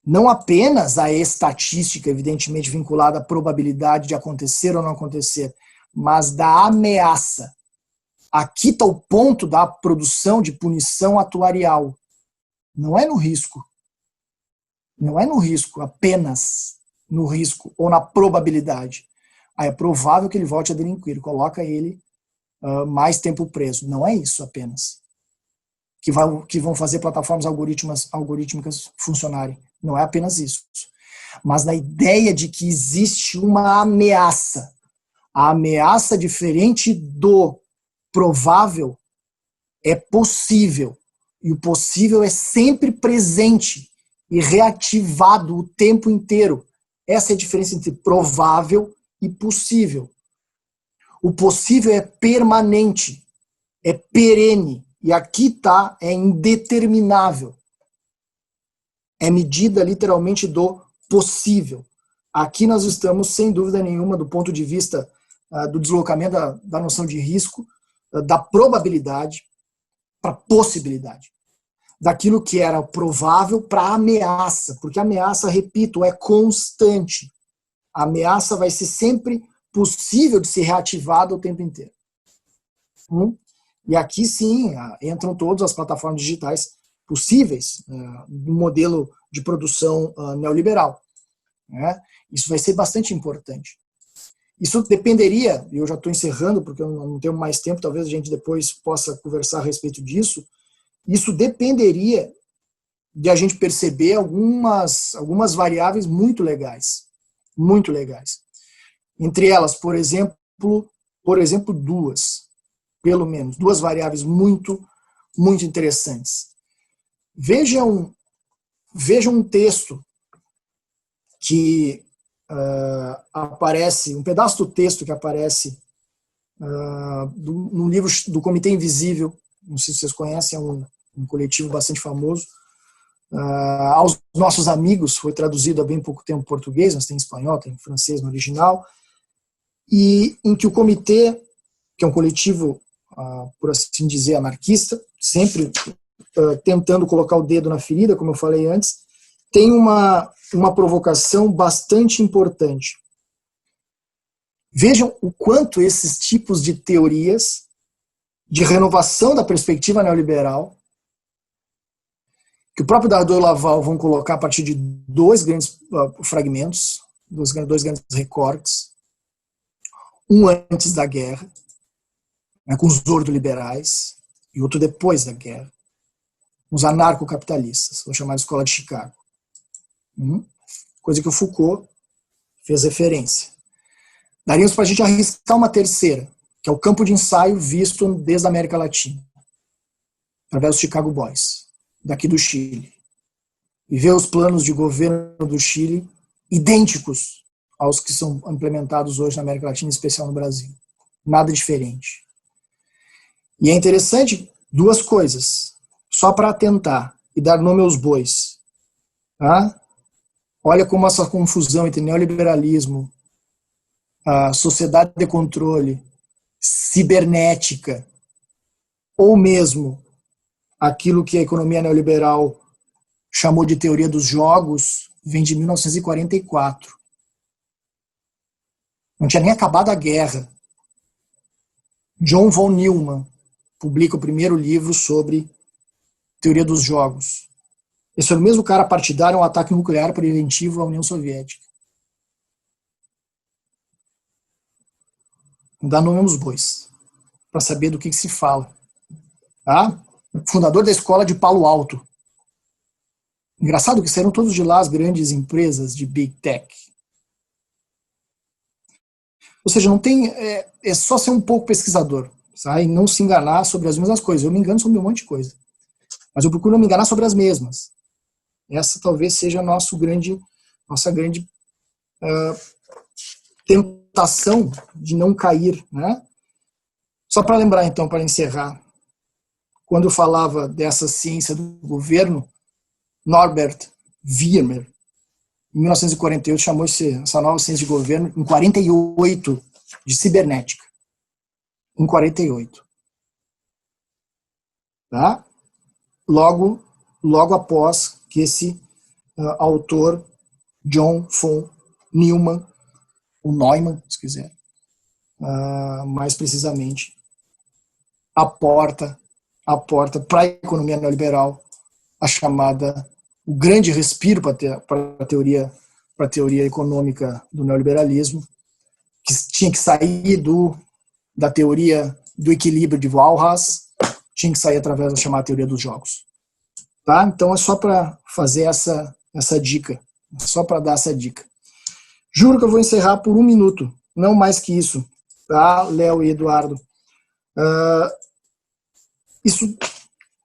Não apenas a estatística, evidentemente vinculada à probabilidade de acontecer ou não acontecer, mas da ameaça. Aqui está o ponto da produção de punição atuarial. Não é no risco. Não é no risco, apenas no risco ou na probabilidade. Aí é provável que ele volte a delinquir, coloca ele mais tempo preso. Não é isso apenas. Que vão fazer plataformas algorítmicas funcionarem. Não é apenas isso. Mas na ideia de que existe uma ameaça. A ameaça, diferente do provável, é possível. E o possível é sempre presente e reativado o tempo inteiro. Essa é a diferença entre provável e possível. O possível é permanente, é perene. E aqui está, é indeterminável. É medida literalmente do possível. Aqui nós estamos, sem dúvida nenhuma, do ponto de vista do deslocamento da noção de risco, da probabilidade para possibilidade. Daquilo que era provável para ameaça. Porque a ameaça, repito, é constante. A ameaça vai ser sempre possível de ser reativada o tempo inteiro. E aqui sim, entram todas as plataformas digitais possíveis do modelo de produção neoliberal. Isso vai ser bastante importante. Isso dependeria, e eu já estou encerrando porque eu não tenho mais tempo, talvez a gente depois possa conversar a respeito disso, isso dependeria de a gente perceber algumas variáveis muito legais. Muito legais. Entre elas, por exemplo, duas, pelo menos, duas variáveis muito, muito interessantes. Vejam um texto que aparece, um pedaço do texto que aparece num livro do Comitê Invisível, não sei se vocês conhecem, é um coletivo bastante famoso, aos nossos amigos, foi traduzido há bem pouco tempo em português, mas tem em espanhol, tem em francês no original, e em que o comitê, que é um coletivo, por assim dizer, anarquista, sempre tentando colocar o dedo na ferida, como eu falei antes, tem uma provocação bastante importante. Vejam o quanto esses tipos de teorias de renovação da perspectiva neoliberal, que o próprio Dardot e Laval vão colocar a partir de dois grandes fragmentos, dois grandes recortes, um antes da guerra, com os ordoliberais, e outro depois da guerra, os anarcocapitalistas, vou chamar de Escola de Chicago. Coisa que o Foucault fez referência. Daríamos para a gente arriscar uma terceira, que é o campo de ensaio visto desde a América Latina, através dos Chicago Boys, daqui do Chile. E ver os planos de governo do Chile idênticos aos que são implementados hoje na América Latina, em especial no Brasil. Nada diferente. E é interessante duas coisas, só para atentar e dar nome aos bois. Olha como essa confusão entre neoliberalismo, a sociedade de controle, cibernética, ou mesmo aquilo que a economia neoliberal chamou de teoria dos jogos, vem de 1944. Não tinha nem acabado a guerra. John von Neumann publica o primeiro livro sobre teoria dos jogos. Esse foi o mesmo cara partidário a um ataque nuclear preventivo à União Soviética. Não dá nome aos bois, para saber do que se fala. Fundador da escola de Palo Alto. Engraçado que saíram todos de lá as grandes empresas de Big Tech. Ou seja, não tem, é só ser um pouco pesquisador, sabe? E não se enganar sobre as mesmas coisas. Eu me engano sobre um monte de coisa. Mas eu procuro não me enganar sobre as mesmas. Essa talvez seja a nossa grande tentação de não cair, né? Só para lembrar, então, para encerrar, quando eu falava dessa ciência do governo, Norbert Wiener, em 1948, chamou essa nova ciência de governo, em 48, de cibernética. Em 48. Tá? Logo após que esse autor, John von Neumann, ou Neumann, se quiser, mais precisamente, aporta para a economia neoliberal a chamada, o grande respiro para a teoria econômica do neoliberalismo, que tinha que sair da teoria do equilíbrio de Walras, tinha que sair através da chamada teoria dos jogos. Tá? Então é só para fazer essa dica, só para dar essa dica. Juro que eu vou encerrar por 1 minuto, não mais que isso, tá, Léo e Eduardo?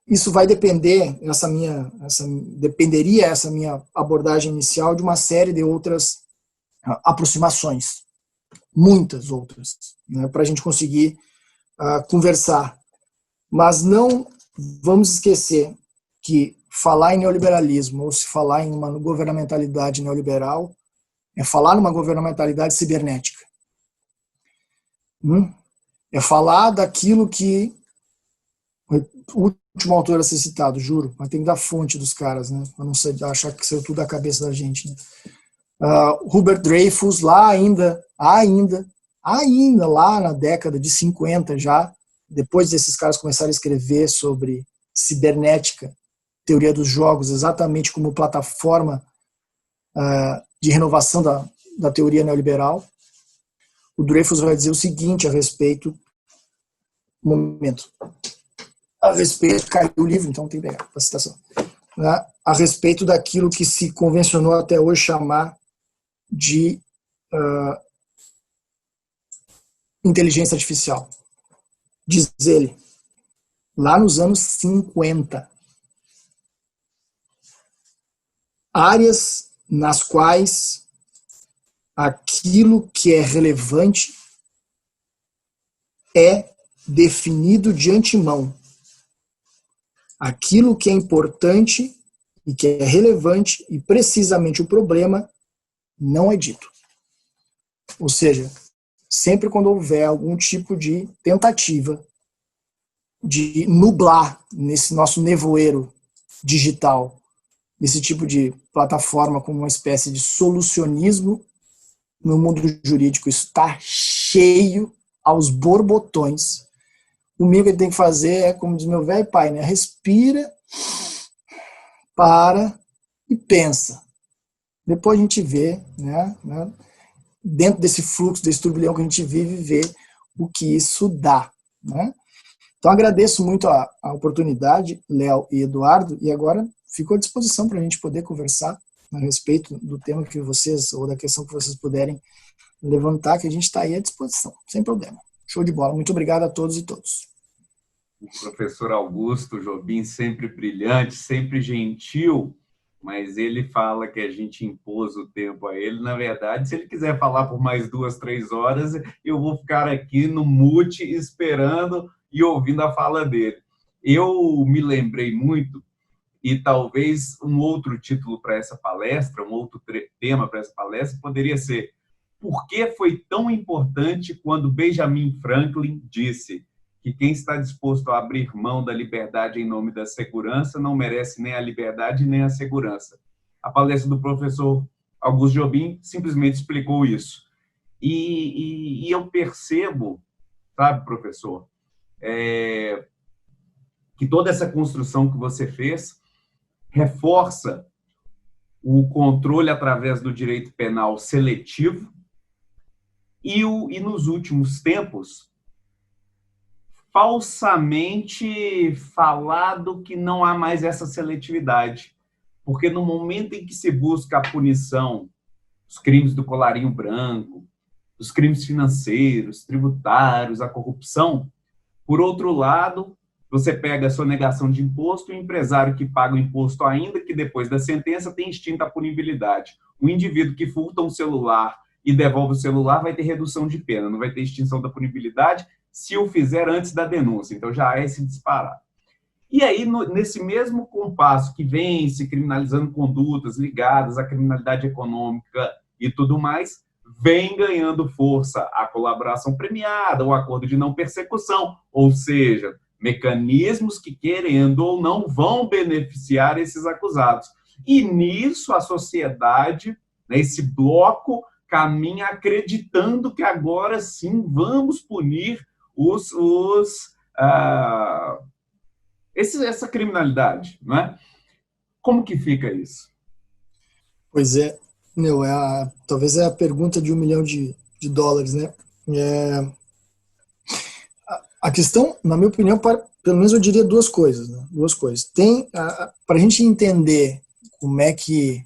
Isso vai depender, dependeria essa minha abordagem inicial de uma série de outras aproximações, muitas outras, né, para a gente conseguir conversar. Mas não vamos esquecer que falar em neoliberalismo, ou se falar em uma governamentalidade neoliberal, é falar numa governamentalidade cibernética. É falar daquilo que o último autor a ser citado, juro, mas tem que dar fonte dos caras, né? Para não achar que saiu tudo da cabeça da gente. Né? Hubert Dreyfus, lá ainda lá na década de 50 já, depois desses caras começarem a escrever sobre cibernética, teoria dos jogos, exatamente como plataforma de renovação da teoria neoliberal, o Dreyfus vai dizer o seguinte a respeito, caiu o livro, então tem que pegar a citação, né, a respeito daquilo que se convencionou até hoje chamar de inteligência artificial. Diz ele, lá nos anos 50, áreas nas quais aquilo que é relevante é definido de antemão. Aquilo que é importante e que é relevante e precisamente o problema não é dito. Ou seja, sempre quando houver algum tipo de tentativa de nublar nesse nosso nevoeiro digital, nesse tipo de plataforma como uma espécie de solucionismo no mundo jurídico, isso está cheio aos borbotões. O mínimo que ele tem que fazer é, como diz meu velho pai, né? Respira, para e pensa. Depois a gente vê, né, dentro desse fluxo, desse turbilhão que a gente vive, ver o que isso dá. Né? Então agradeço muito a oportunidade, Léo e Eduardo, e agora fico à disposição para a gente poder conversar a respeito do tema que vocês, ou da questão que vocês puderem levantar, que a gente está aí à disposição, sem problema. Show de bola. Muito obrigado a todos e todas. O professor Augusto Jobim, sempre brilhante, sempre gentil, mas ele fala que a gente impôs o tempo a ele. Na verdade, se ele quiser falar por mais 2, 3 horas, eu vou ficar aqui no mute esperando e ouvindo a fala dele. Eu me lembrei muito, e talvez um outro título para essa palestra, um outro tema para essa palestra, poderia ser: por que foi tão importante quando Benjamin Franklin disse que quem está disposto a abrir mão da liberdade em nome da segurança não merece nem a liberdade nem a segurança? A palestra do professor Augusto Jobim simplesmente explicou isso. E eu percebo, sabe, professor, que toda essa construção que você fez reforça o controle através do direito penal seletivo e nos últimos tempos, falsamente falado que não há mais essa seletividade. Porque no momento em que se busca a punição dos crimes do colarinho branco, dos crimes financeiros, tributários, a corrupção, por outro lado, Você pega a sonegação de imposto, o empresário que paga o imposto ainda que depois da sentença tem extinta a punibilidade. O indivíduo que furta um celular e devolve o celular vai ter redução de pena, não vai ter extinção da punibilidade se o fizer antes da denúncia. Então já é esse disparado. E aí, nesse mesmo compasso que vem se criminalizando condutas ligadas à criminalidade econômica e tudo mais, vem ganhando força a colaboração premiada, o acordo de não persecução, ou seja, mecanismos que, querendo ou não, vão beneficiar esses acusados. E nisso a sociedade, né, esse bloco, caminha acreditando que agora sim vamos punir essa criminalidade, não é? Como que fica isso? Pois é, meu, talvez é a pergunta de $1 milhão, né? A questão, na minha opinião, pelo menos eu diria duas coisas, né? Duas coisas. Tem, para a gente entender como é que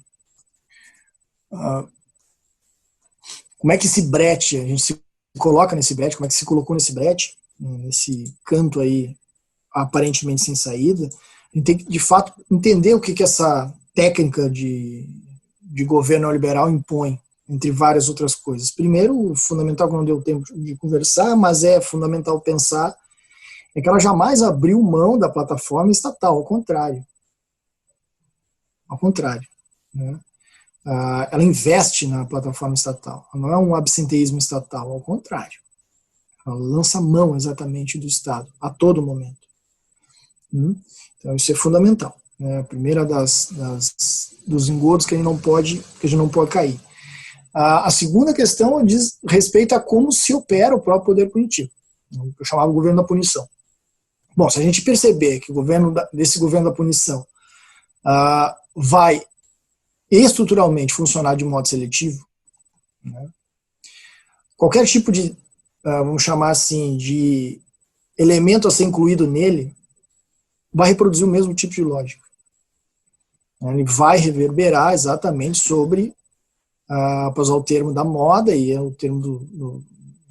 esse brete, a gente se coloca nesse brete, como é que se colocou nesse brete, nesse canto aí aparentemente sem saída, a gente tem que, de fato, entender o que essa técnica de governo neoliberal impõe, entre várias outras coisas. Primeiro, o fundamental, que não deu tempo de conversar, mas é fundamental pensar, é que ela jamais abriu mão da plataforma estatal, ao contrário. Ao contrário. Né? Ela investe na plataforma estatal, não é um absenteísmo estatal, ao contrário. Ela lança mão exatamente do Estado, a todo momento. Então isso é fundamental. É a primeira dos engodos que a gente não pode cair. A segunda questão diz respeito a como se opera o próprio poder punitivo, que eu chamava o governo da punição. Bom, se a gente perceber que desse governo da punição vai estruturalmente funcionar de modo seletivo, né, qualquer tipo de, vamos chamar assim, de elemento a ser incluído nele, vai reproduzir o mesmo tipo de lógica. Ele vai reverberar exatamente sobre, para usar o termo da moda, e é o termo do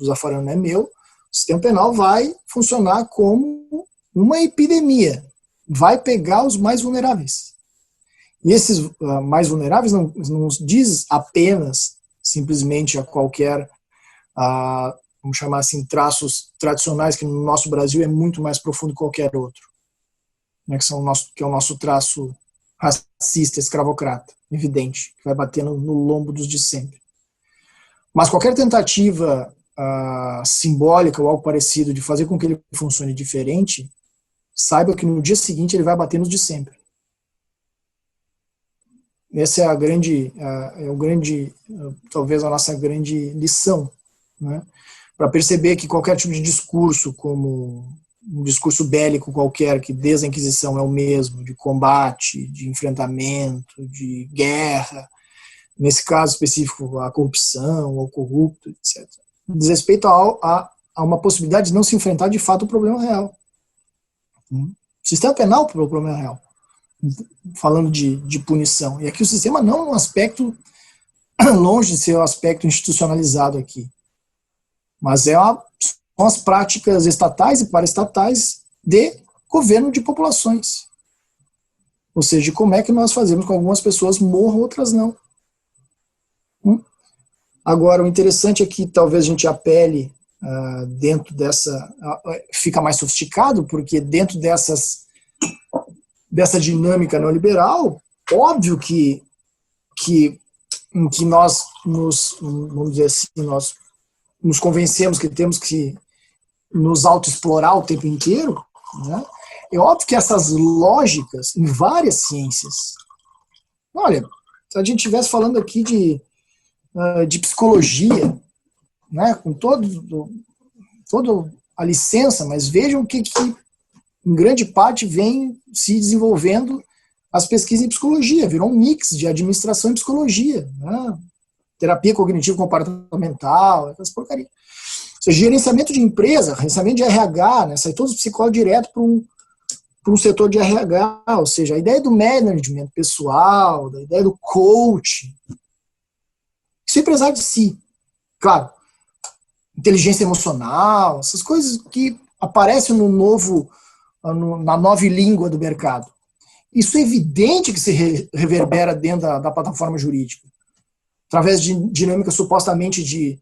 Zaffarano, não é meu, o sistema penal vai funcionar como uma epidemia, vai pegar os mais vulneráveis. E esses mais vulneráveis não diz apenas, simplesmente, a qualquer, vamos chamar assim, traços tradicionais, que no nosso Brasil é muito mais profundo que qualquer outro, né, que é o nosso traço racista, escravocrata, evidente, que vai bater no lombo dos de sempre. Mas qualquer tentativa simbólica ou algo parecido de fazer com que ele funcione diferente, saiba que no dia seguinte ele vai bater nos de sempre. Essa é talvez a nossa grande lição, né? Para perceber que qualquer tipo de discurso, como um discurso bélico qualquer, que desde a Inquisição é o mesmo, de combate, de enfrentamento, de guerra, nesse caso específico a corrupção, o corrupto, etc. Diz respeito a uma possibilidade de não se enfrentar de fato o problema real. O sistema penal é o problema real, falando de punição. E aqui o sistema não é um aspecto, longe de ser um aspecto institucionalizado aqui, mas são as práticas estatais e paraestatais de governo de populações. Ou seja, de como é que nós fazemos com que algumas pessoas morram, outras não. Agora, o interessante é que talvez a gente apele dentro dessa... fica mais sofisticado, porque dentro dessa dinâmica neoliberal, óbvio que nós vamos dizer assim, nós nos convencemos que temos que nos autoexplorar o tempo inteiro, né? É óbvio que essas lógicas em várias ciências, olha, se a gente estivesse falando aqui de psicologia, né, com toda a licença, mas vejam que em grande parte vem se desenvolvendo as pesquisas em psicologia, virou um mix de administração e psicologia, né? Terapia cognitivo-comportamental, essas porcarias. Ou seja, gerenciamento de empresa, gerenciamento de RH, né? Sai todos os psicólogos direto para um setor de RH, ou seja, a ideia do management pessoal, da ideia do coach, isso é empresário de si. Claro, inteligência emocional, essas coisas que aparecem no novo na nova língua do mercado. Isso é evidente que se reverbera dentro da plataforma jurídica, através de dinâmicas supostamente de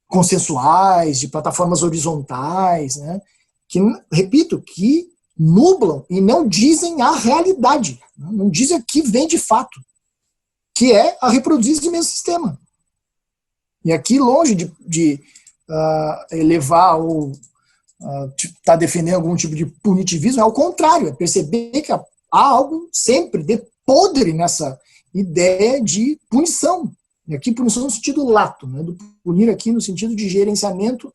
consensuais, de plataformas horizontais, né, que, repito, que nublam e não dizem a realidade, não dizem o que vem de fato, que é a reproduzir esse mesmo sistema. E aqui, longe de elevar ou estar defendendo algum tipo de punitivismo, é ao contrário, é perceber que há algo sempre de podre nessa ideia de punição. E aqui punição no sentido lato, né, do punir aqui no sentido de gerenciamento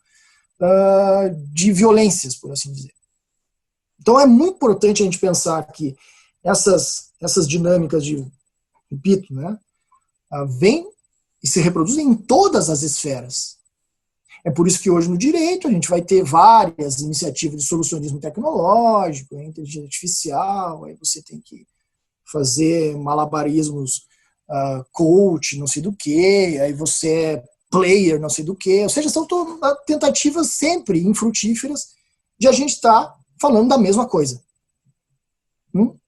de violências, por assim dizer. Então é muito importante a gente pensar que essas dinâmicas repito, né, vêm e se reproduzem em todas as esferas. É por isso que hoje no direito a gente vai ter várias iniciativas de solucionismo tecnológico, inteligência artificial, aí você tem que fazer malabarismos coach, não sei do que, aí você é player, não sei do que, ou seja, são tentativas sempre infrutíferas de a gente estar falando da mesma coisa.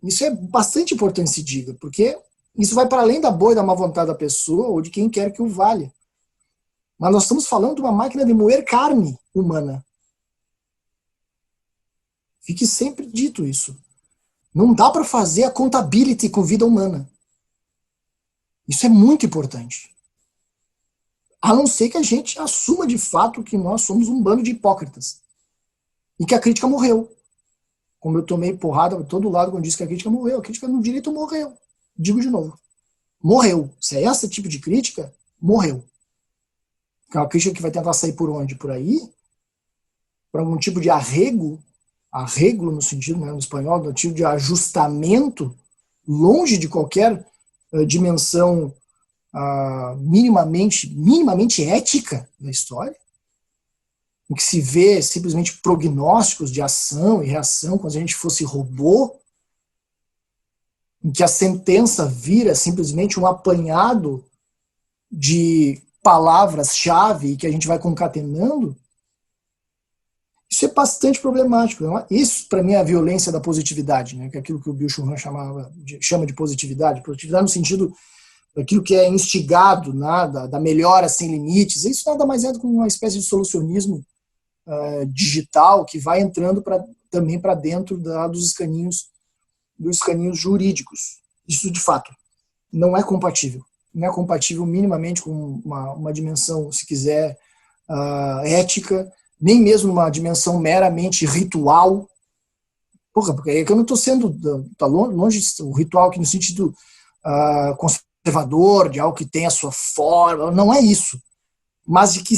Isso é bastante importante que se diga, porque isso vai para além da boa e da má vontade da pessoa ou de quem quer que o valha. Mas nós estamos falando de uma máquina de moer carne humana. Fique sempre dito isso. Não dá para fazer a contability com vida humana. Isso é muito importante. A não ser que a gente assuma de fato que nós somos um bando de hipócritas. E que a crítica morreu. Como eu tomei porrada por todo lado quando disse que a crítica morreu. A crítica no direito morreu. Digo de novo. Morreu. Se é esse tipo de crítica, morreu. É uma crítica que vai tentar sair por onde? Por aí? Por algum tipo de arrego no sentido, né, no espanhol, no sentido de ajustamento, longe de qualquer dimensão minimamente ética da história, em que se vê simplesmente prognósticos de ação e reação como se a gente fosse robô, em que a sentença vira simplesmente um apanhado de palavras-chave que a gente vai concatenando. Isso é bastante problemático. Isso, para mim, é a violência da positividade, né? Que é aquilo que o Bill Schuman chama de positividade. Positividade no sentido daquilo que é instigado, da melhora sem limites. Isso nada mais é do que uma espécie de solucionismo digital que vai entrando também para dentro dos escaninhos jurídicos. Isso, de fato, não é compatível. Não é compatível minimamente com uma dimensão, se quiser, ética, nem mesmo uma dimensão meramente ritual. Porque é que eu não estou sendo, tá longe o ritual aqui no sentido conservador, de algo que tem a sua forma, não é isso. Mas de que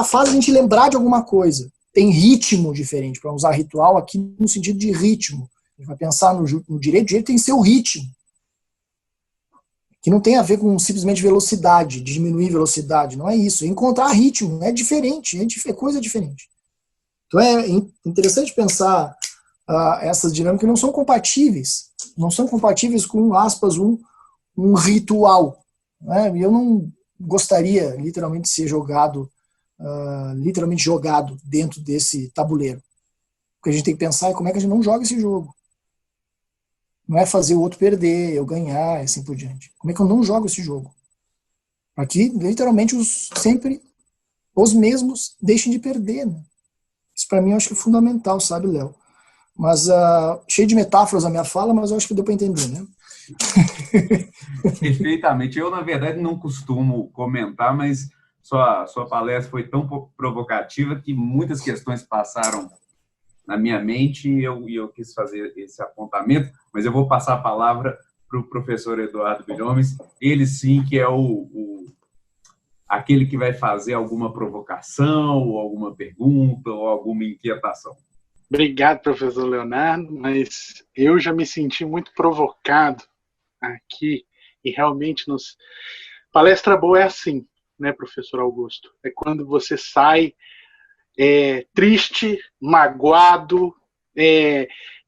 faz a gente lembrar de alguma coisa. Tem ritmo diferente, para usar ritual aqui no sentido de ritmo. A gente vai pensar no direito, o direito tem seu ritmo. Que não tem a ver com simplesmente velocidade, diminuir velocidade, não é isso. É encontrar ritmo, é diferente, é coisa diferente. Então é interessante pensar essas dinâmicas que não são compatíveis com, aspas, um ritual. Né? E eu não gostaria, literalmente, de ser jogado dentro desse tabuleiro. O que a gente tem que pensar é como é que a gente não joga esse jogo. Não é fazer o outro perder, eu ganhar, e assim por diante. Como é que eu não jogo esse jogo? Aqui, literalmente, sempre os mesmos deixem de perder. Né? Isso, para mim, eu acho que é fundamental, sabe, Léo? Mas, cheio de metáforas a minha fala, mas eu acho que deu para entender, né? Perfeitamente. Eu, na verdade, não costumo comentar, mas sua palestra foi tão provocativa que muitas questões passaram na minha mente e eu quis fazer esse apontamento, mas eu vou passar a palavra para o professor Eduardo Bilhomes, ele sim que é aquele que vai fazer alguma provocação, ou alguma pergunta, ou alguma inquietação. Obrigado, professor Leonardo, mas eu já me senti muito provocado aqui, e realmente palestra boa é assim, né, professor Augusto? É quando você sai triste, magoado,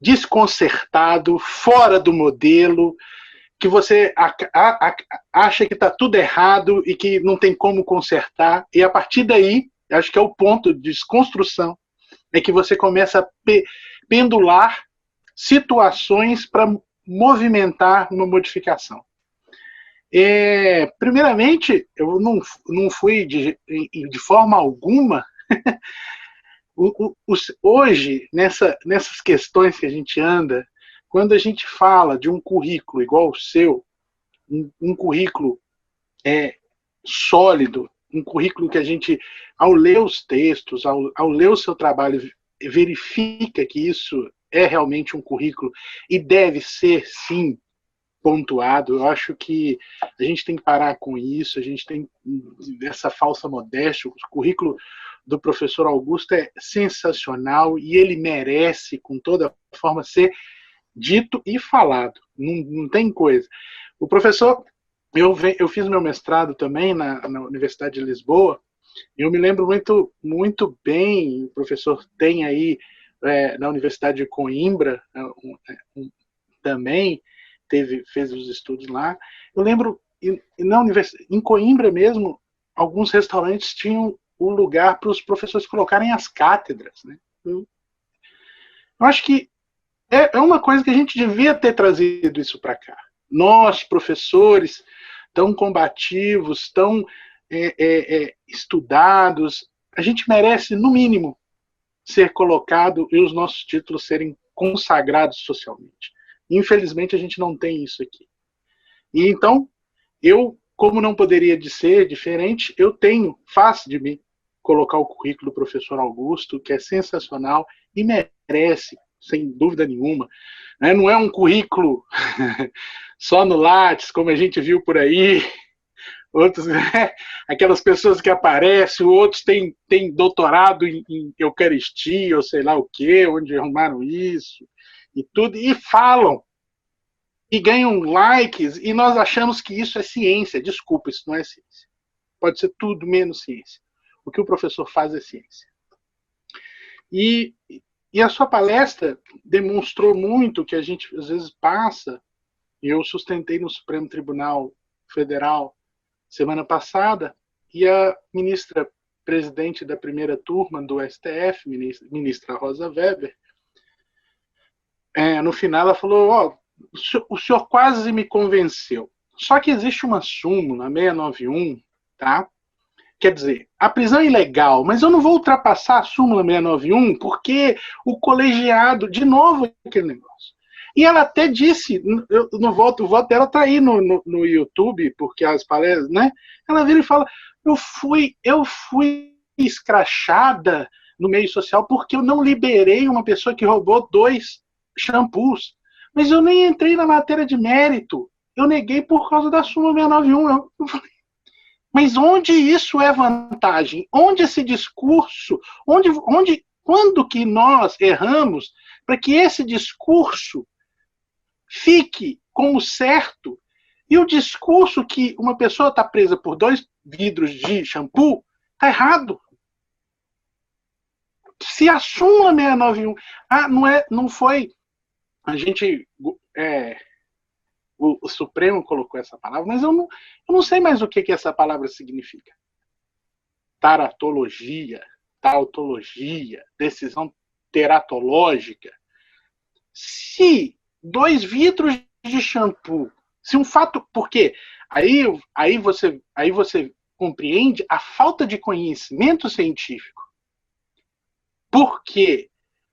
desconcertado, fora do modelo, que você acha que está tudo errado e que não tem como consertar, e a partir daí, acho que é o ponto de desconstrução é que você começa a pendular situações para movimentar uma modificação. Primeiramente, eu não fui de forma alguma hoje, nessas questões que a gente anda, quando a gente fala de um currículo igual o seu, um currículo sólido, um currículo que a gente, ao ler os textos, ao ler o seu trabalho, verifica que isso é realmente um currículo e deve ser, sim, pontuado. Eu acho que a gente tem que parar com isso, a gente tem essa falsa modéstia. O currículo do professor Augusto é sensacional e ele merece, com toda forma, ser dito e falado. Não tem coisa. O professor, eu fiz meu mestrado também na Universidade de Lisboa, e eu me lembro muito, muito bem, o professor tem aí na Universidade de Coimbra também, fez os estudos lá. Eu lembro, em Coimbra mesmo, alguns restaurantes tinham o lugar para os professores colocarem as cátedras. Né? Eu acho que é uma coisa que a gente devia ter trazido isso para cá. Nós, professores, tão combativos, tão estudados, a gente merece, no mínimo, ser colocado e os nossos títulos serem consagrados socialmente. Infelizmente, a gente não tem isso aqui. E então, eu, como não poderia ser diferente, eu faço de mim, colocar o currículo do professor Augusto, que é sensacional e merece, sem dúvida nenhuma. Não é um currículo só no Lattes, como a gente viu por aí, outros, aquelas pessoas que aparecem, outros têm doutorado em Eucaristia, ou sei lá o quê, onde arrumaram isso, e tudo, e falam, e ganham likes, e nós achamos que isso é ciência. Desculpa, isso não é ciência. Pode ser tudo menos ciência. O que o professor faz é ciência. E a sua palestra demonstrou muito que a gente, às vezes, passa, e eu sustentei no Supremo Tribunal Federal semana passada, e a ministra presidente da primeira turma do STF, ministra Rosa Weber, no final ela falou, o senhor quase me convenceu. Só que existe uma súmula 691, tá? Quer dizer, a prisão é ilegal, mas eu não vou ultrapassar a súmula 691 porque o colegiado, de novo aquele negócio. E ela até disse, o voto dela está aí no YouTube, porque as palestras, né? Ela vira e fala, eu fui escrachada no meio social porque eu não liberei uma pessoa que roubou 2 shampoos. Mas eu nem entrei na matéria de mérito. Eu neguei por causa da súmula 691. Eu falei, mas onde isso é vantagem? Onde esse discurso? Quando que nós erramos para que esse discurso fique como certo? E o discurso que uma pessoa está presa por 2 vidros de shampoo está errado. Se a súmula 691 não foi a gente o Supremo colocou essa palavra, mas eu não sei mais o que essa palavra significa. Taratologia, tautologia, decisão teratológica. Se 2 vidros de shampoo, se um fato, porque aí você compreende a falta de conhecimento científico. Porque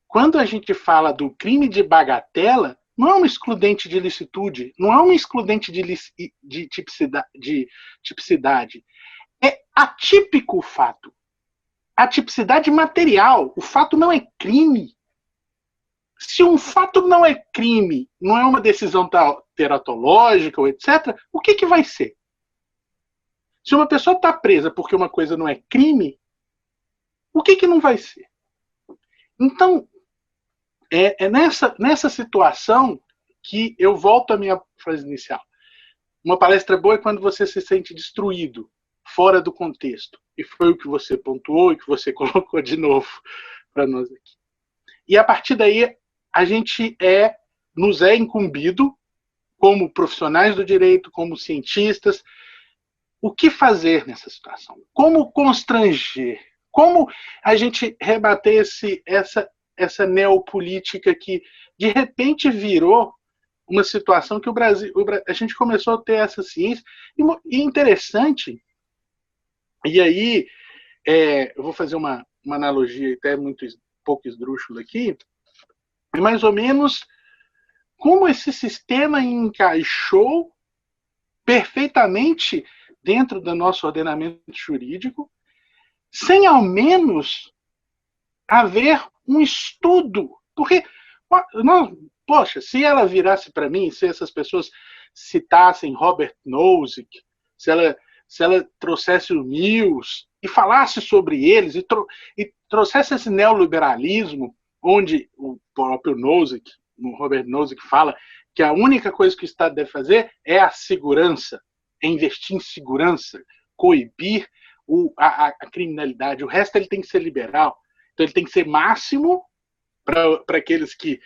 quando a gente fala do crime de bagatela, não é uma excludente de licitude, não é uma excludente de tipicidade. É atípico o fato. A tipicidade material. O fato não é crime. Se um fato não é crime, não é uma decisão teratológica ou etc., o que vai ser? Se uma pessoa está presa porque uma coisa não é crime, o que não vai ser? Então, é nessa situação que eu volto à minha frase inicial. Uma palestra boa é quando você se sente destruído, fora do contexto. E foi o que você pontuou e que você colocou de novo para nós aqui. E a partir daí, a gente nos é incumbido, como profissionais do direito, como cientistas, o que fazer nessa situação? Como constranger? Como a gente rebater essa neopolítica que, de repente, virou uma situação que a gente começou a ter essa ciência. E interessante, e aí eu vou fazer uma analogia até pouco esdrúxula aqui, é mais ou menos como esse sistema encaixou perfeitamente dentro do nosso ordenamento jurídico, sem ao menos haver um estudo. Porque, poxa, se ela virasse para mim, se essas pessoas citassem Robert Nozick, se ela trouxesse o Mills e falasse sobre eles, e trouxesse esse neoliberalismo, onde o próprio Nozick, o Robert Nozick, fala que a única coisa que o Estado deve fazer é a segurança, é investir em segurança, coibir a criminalidade. O resto ele tem que ser liberal. Então ele tem que ser máximo para aqueles que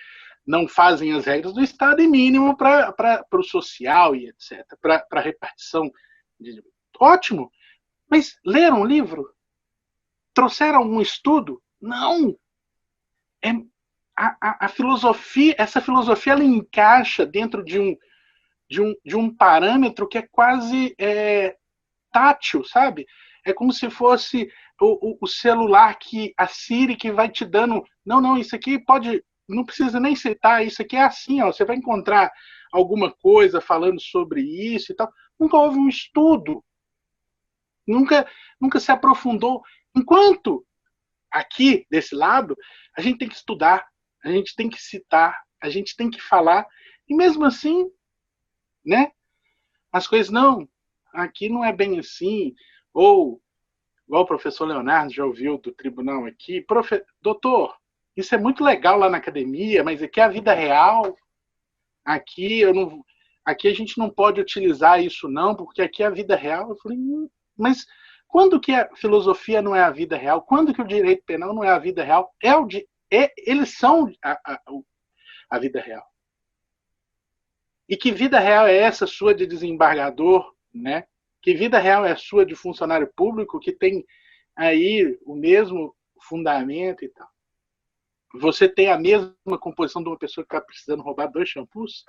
não fazem as regras do Estado e mínimo para o social e etc. Para a repartição. Ótimo! Mas leram um livro? Trouxeram um estudo? Não! A filosofia, essa filosofia, ela encaixa dentro de um parâmetro que é quase tátil, sabe? É como se fosse o celular, a Siri que vai te dando, não, isso aqui não precisa nem citar, isso aqui é assim, ó, você vai encontrar alguma coisa falando sobre isso e tal. Nunca houve um estudo, nunca se aprofundou. Enquanto aqui, desse lado, a gente tem que estudar, a gente tem que citar, a gente tem que falar, e mesmo assim, né, as coisas aqui não é bem assim, ou, igual o professor Leonardo já ouviu do tribunal aqui, doutor, isso é muito legal lá na academia, mas aqui é a vida real, aqui a gente não pode utilizar isso não, porque aqui é a vida real. Eu falei, mas quando que a filosofia não é a vida real? Quando que o direito penal não é a vida real? Eles são a vida real. E que vida real é essa sua de desembargador, né? Que vida real é a sua de funcionário público que tem aí o mesmo fundamento e tal? Você tem a mesma composição de uma pessoa que está precisando roubar 2 shampoos?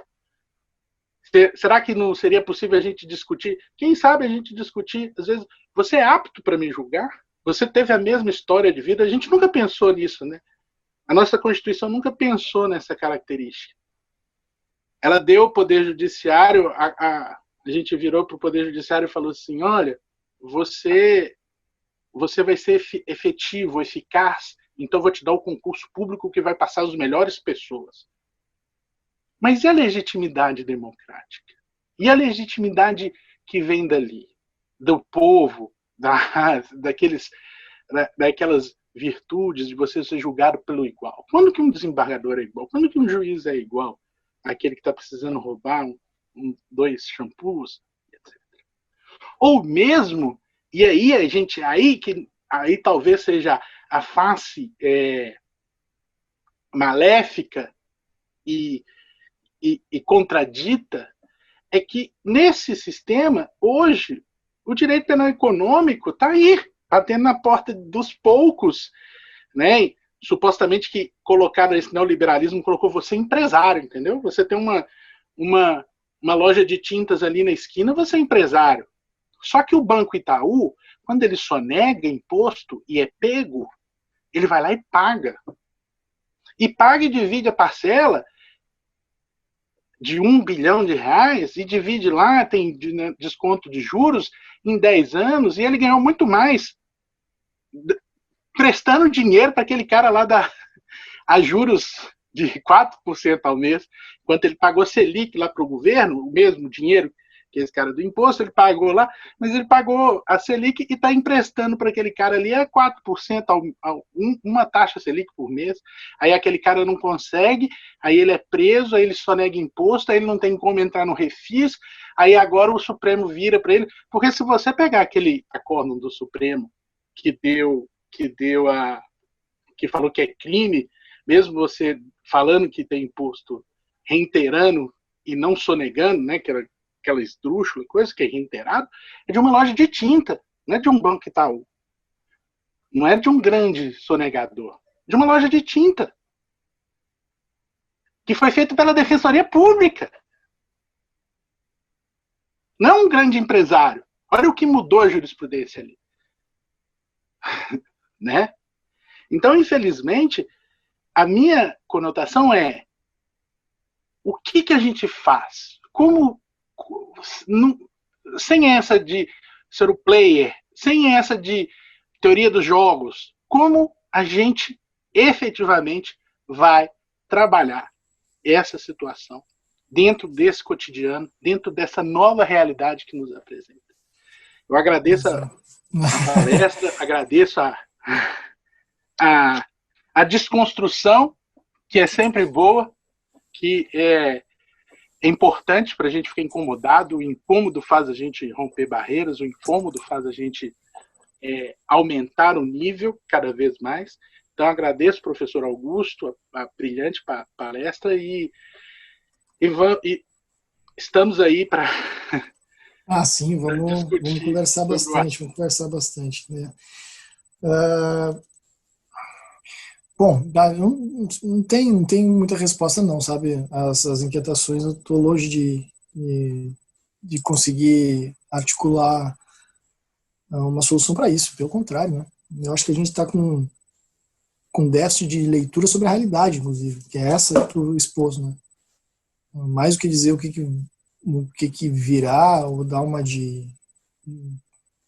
Será que não seria possível a gente discutir? Quem sabe a gente discutir, às vezes, você é apto para me julgar? Você teve a mesma história de vida? A gente nunca pensou nisso, né? A nossa Constituição nunca pensou nessa característica. Ela deu ao Poder Judiciário, a gente virou para o Poder Judiciário e falou assim, olha, você vai ser efetivo, eficaz, então eu vou te dar o concurso público que vai passar as melhores pessoas. Mas e a legitimidade democrática? E a legitimidade que vem dali? Do povo, daquelas virtudes de você ser julgado pelo igual? Quando que um desembargador é igual? Quando que um juiz é igual àquele que está precisando roubar 2 shampoos, etc. Ou mesmo, e aí aí talvez seja a face maléfica e contradita, é que nesse sistema, hoje, o direito penal econômico está aí, batendo na porta dos poucos, né? Supostamente que colocaram esse neoliberalismo, colocou você empresário, entendeu? Você tem uma loja de tintas ali na esquina, você é empresário. Só que o Banco Itaú, quando ele sonega imposto e é pego, ele vai lá e paga. E paga e divide a parcela de R$1 bilhão e divide lá, tem desconto de juros em 10 anos, e ele ganhou muito mais prestando dinheiro para aquele cara lá a juros de 4% ao mês, enquanto ele pagou Selic lá para o governo, o mesmo dinheiro que esse cara do imposto, ele pagou lá, mas ele pagou a Selic e está emprestando para aquele cara ali a 4%, uma taxa Selic por mês. Aí aquele cara não consegue, aí ele é preso, aí ele só nega imposto, aí ele não tem como entrar no refis, aí agora o Supremo vira para ele, porque se você pegar aquele acórdão do Supremo que falou que é crime, mesmo você falando que tem imposto, reiterando e não sonegando, né, que era aquela esdrúxula, coisa que é reiterado, é de uma loja de tinta, não é de um Banco Itaú. Não é de um grande sonegador, de uma loja de tinta, que foi feito pela Defensoria Pública. Não é um grande empresário. Olha o que mudou a jurisprudência ali. Né? Então, infelizmente, a minha conotação é o que a gente faz? Sem essa de ser o player, sem essa de teoria dos jogos, como a gente efetivamente vai trabalhar essa situação dentro desse cotidiano, dentro dessa nova realidade que nos apresenta. Eu agradeço a palestra, agradeço a desconstrução, que é sempre boa, que é importante para a gente ficar incomodado. O incômodo faz a gente romper barreiras, o incômodo faz a gente aumentar o nível cada vez mais. Então, agradeço, professor Augusto, a brilhante palestra e estamos aí para... Sim, vamos conversar bastante, né? Bom, não tem muita resposta não, sabe? As inquietações, eu estou longe de conseguir articular uma solução para isso, pelo contrário, né? Eu acho que a gente está com déficit de leitura sobre a realidade, inclusive, que é essa que tu expôs, né? Mais do que dizer o que virá, ou dar uma de,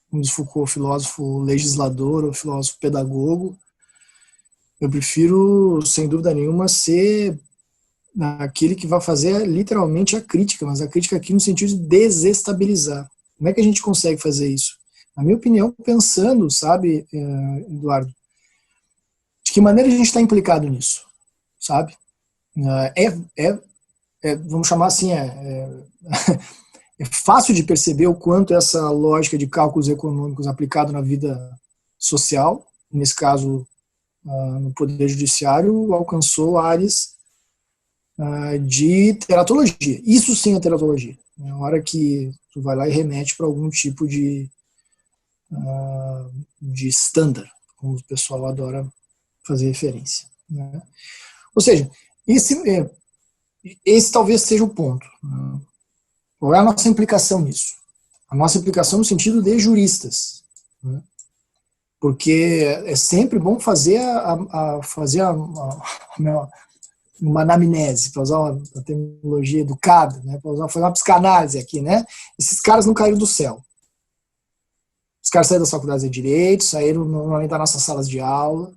como diz Foucault, filósofo legislador ou filósofo pedagogo, eu prefiro, sem dúvida nenhuma, ser aquele que vai fazer literalmente a crítica, mas a crítica aqui no sentido de desestabilizar. Como é que a gente consegue fazer isso? Na minha opinião, pensando, sabe, Eduardo, de que maneira a gente está implicado nisso, sabe? Vamos chamar assim, é fácil de perceber o quanto essa lógica de cálculos econômicos aplicado na vida social, nesse caso no Poder Judiciário, alcançou áreas de teratologia. Isso sim é teratologia. É a hora que tu vai lá e remete para algum tipo de standard, como o pessoal adora fazer referência, né? Ou seja, esse talvez seja o ponto. Qual é a nossa implicação nisso? A nossa implicação no sentido de juristas, né? Porque é sempre bom fazer uma anamnese, para usar a terminologia educada, né? Para fazer uma psicanálise aqui, né? Esses caras não caíram do céu. Os caras saíram das faculdades de Direito, saíram normalmente das nossas salas de aula.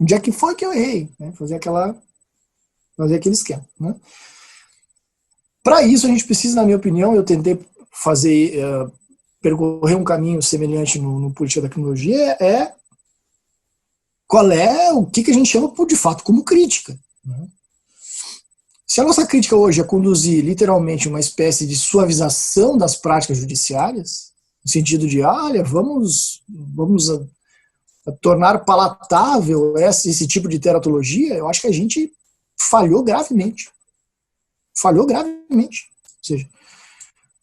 Onde é que foi que eu errei? Né? Fazer aquele esquema, né? Para isso, a gente precisa, na minha opinião, eu tentei percorrer um caminho semelhante no Política da Tecnologia, o que a gente chama, de fato, como crítica, né? Se a nossa crítica hoje é conduzir, literalmente, uma espécie de suavização das práticas judiciárias, no sentido de, olha, vamos a tornar palatável esse tipo de teratologia, eu acho que a gente falhou gravemente. Falhou gravemente. Ou seja,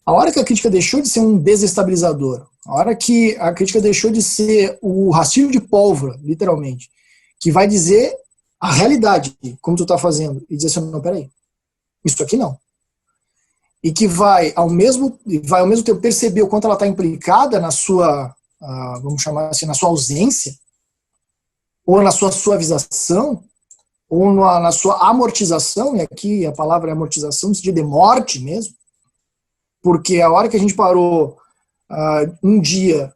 a hora que a crítica deixou de ser um desestabilizador, a hora que a crítica deixou de ser o rastilho de pólvora, literalmente, que vai dizer a realidade, como tu está fazendo, e dizer assim, não, peraí, isso aqui não. E que vai ao mesmo tempo perceber o quanto ela está implicada na sua, vamos chamar assim, na sua ausência, ou na sua suavização, ou na sua amortização, e aqui a palavra é amortização, no sentido de morte mesmo, porque a hora que a gente parou um dia,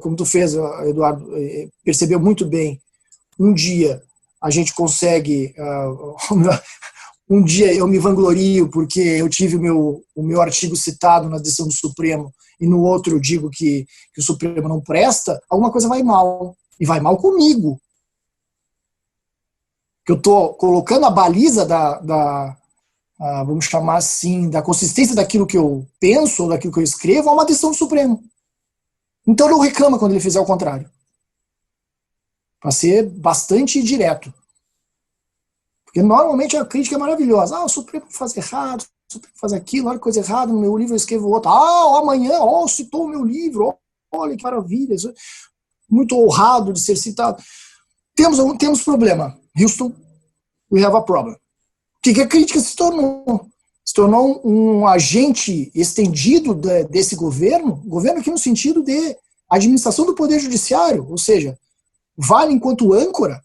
como tu fez, Eduardo, percebeu muito bem, um dia a gente consegue, um dia eu me vanglorio porque eu tive o meu artigo citado na decisão do Supremo, e no outro eu digo que o Supremo não presta, alguma coisa vai mal, e vai mal comigo. Que eu estou colocando a baliza vamos chamar assim, da consistência daquilo que eu penso, ou daquilo que eu escrevo, a uma decisão do Supremo. Então não reclama quando ele fizer o contrário. Para ser bastante direto. Porque normalmente a crítica é maravilhosa. O Supremo faz errado, o Supremo faz aquilo, olha que coisa errada, no meu livro eu escrevo outro. Amanhã, citou o meu livro, olha que maravilha. muito honrado de ser citado. Temos problema. Houston, we have a problem. O que a crítica se tornou? Se tornou um agente estendido desse governo aqui no sentido de administração do poder judiciário, ou seja, vale enquanto âncora,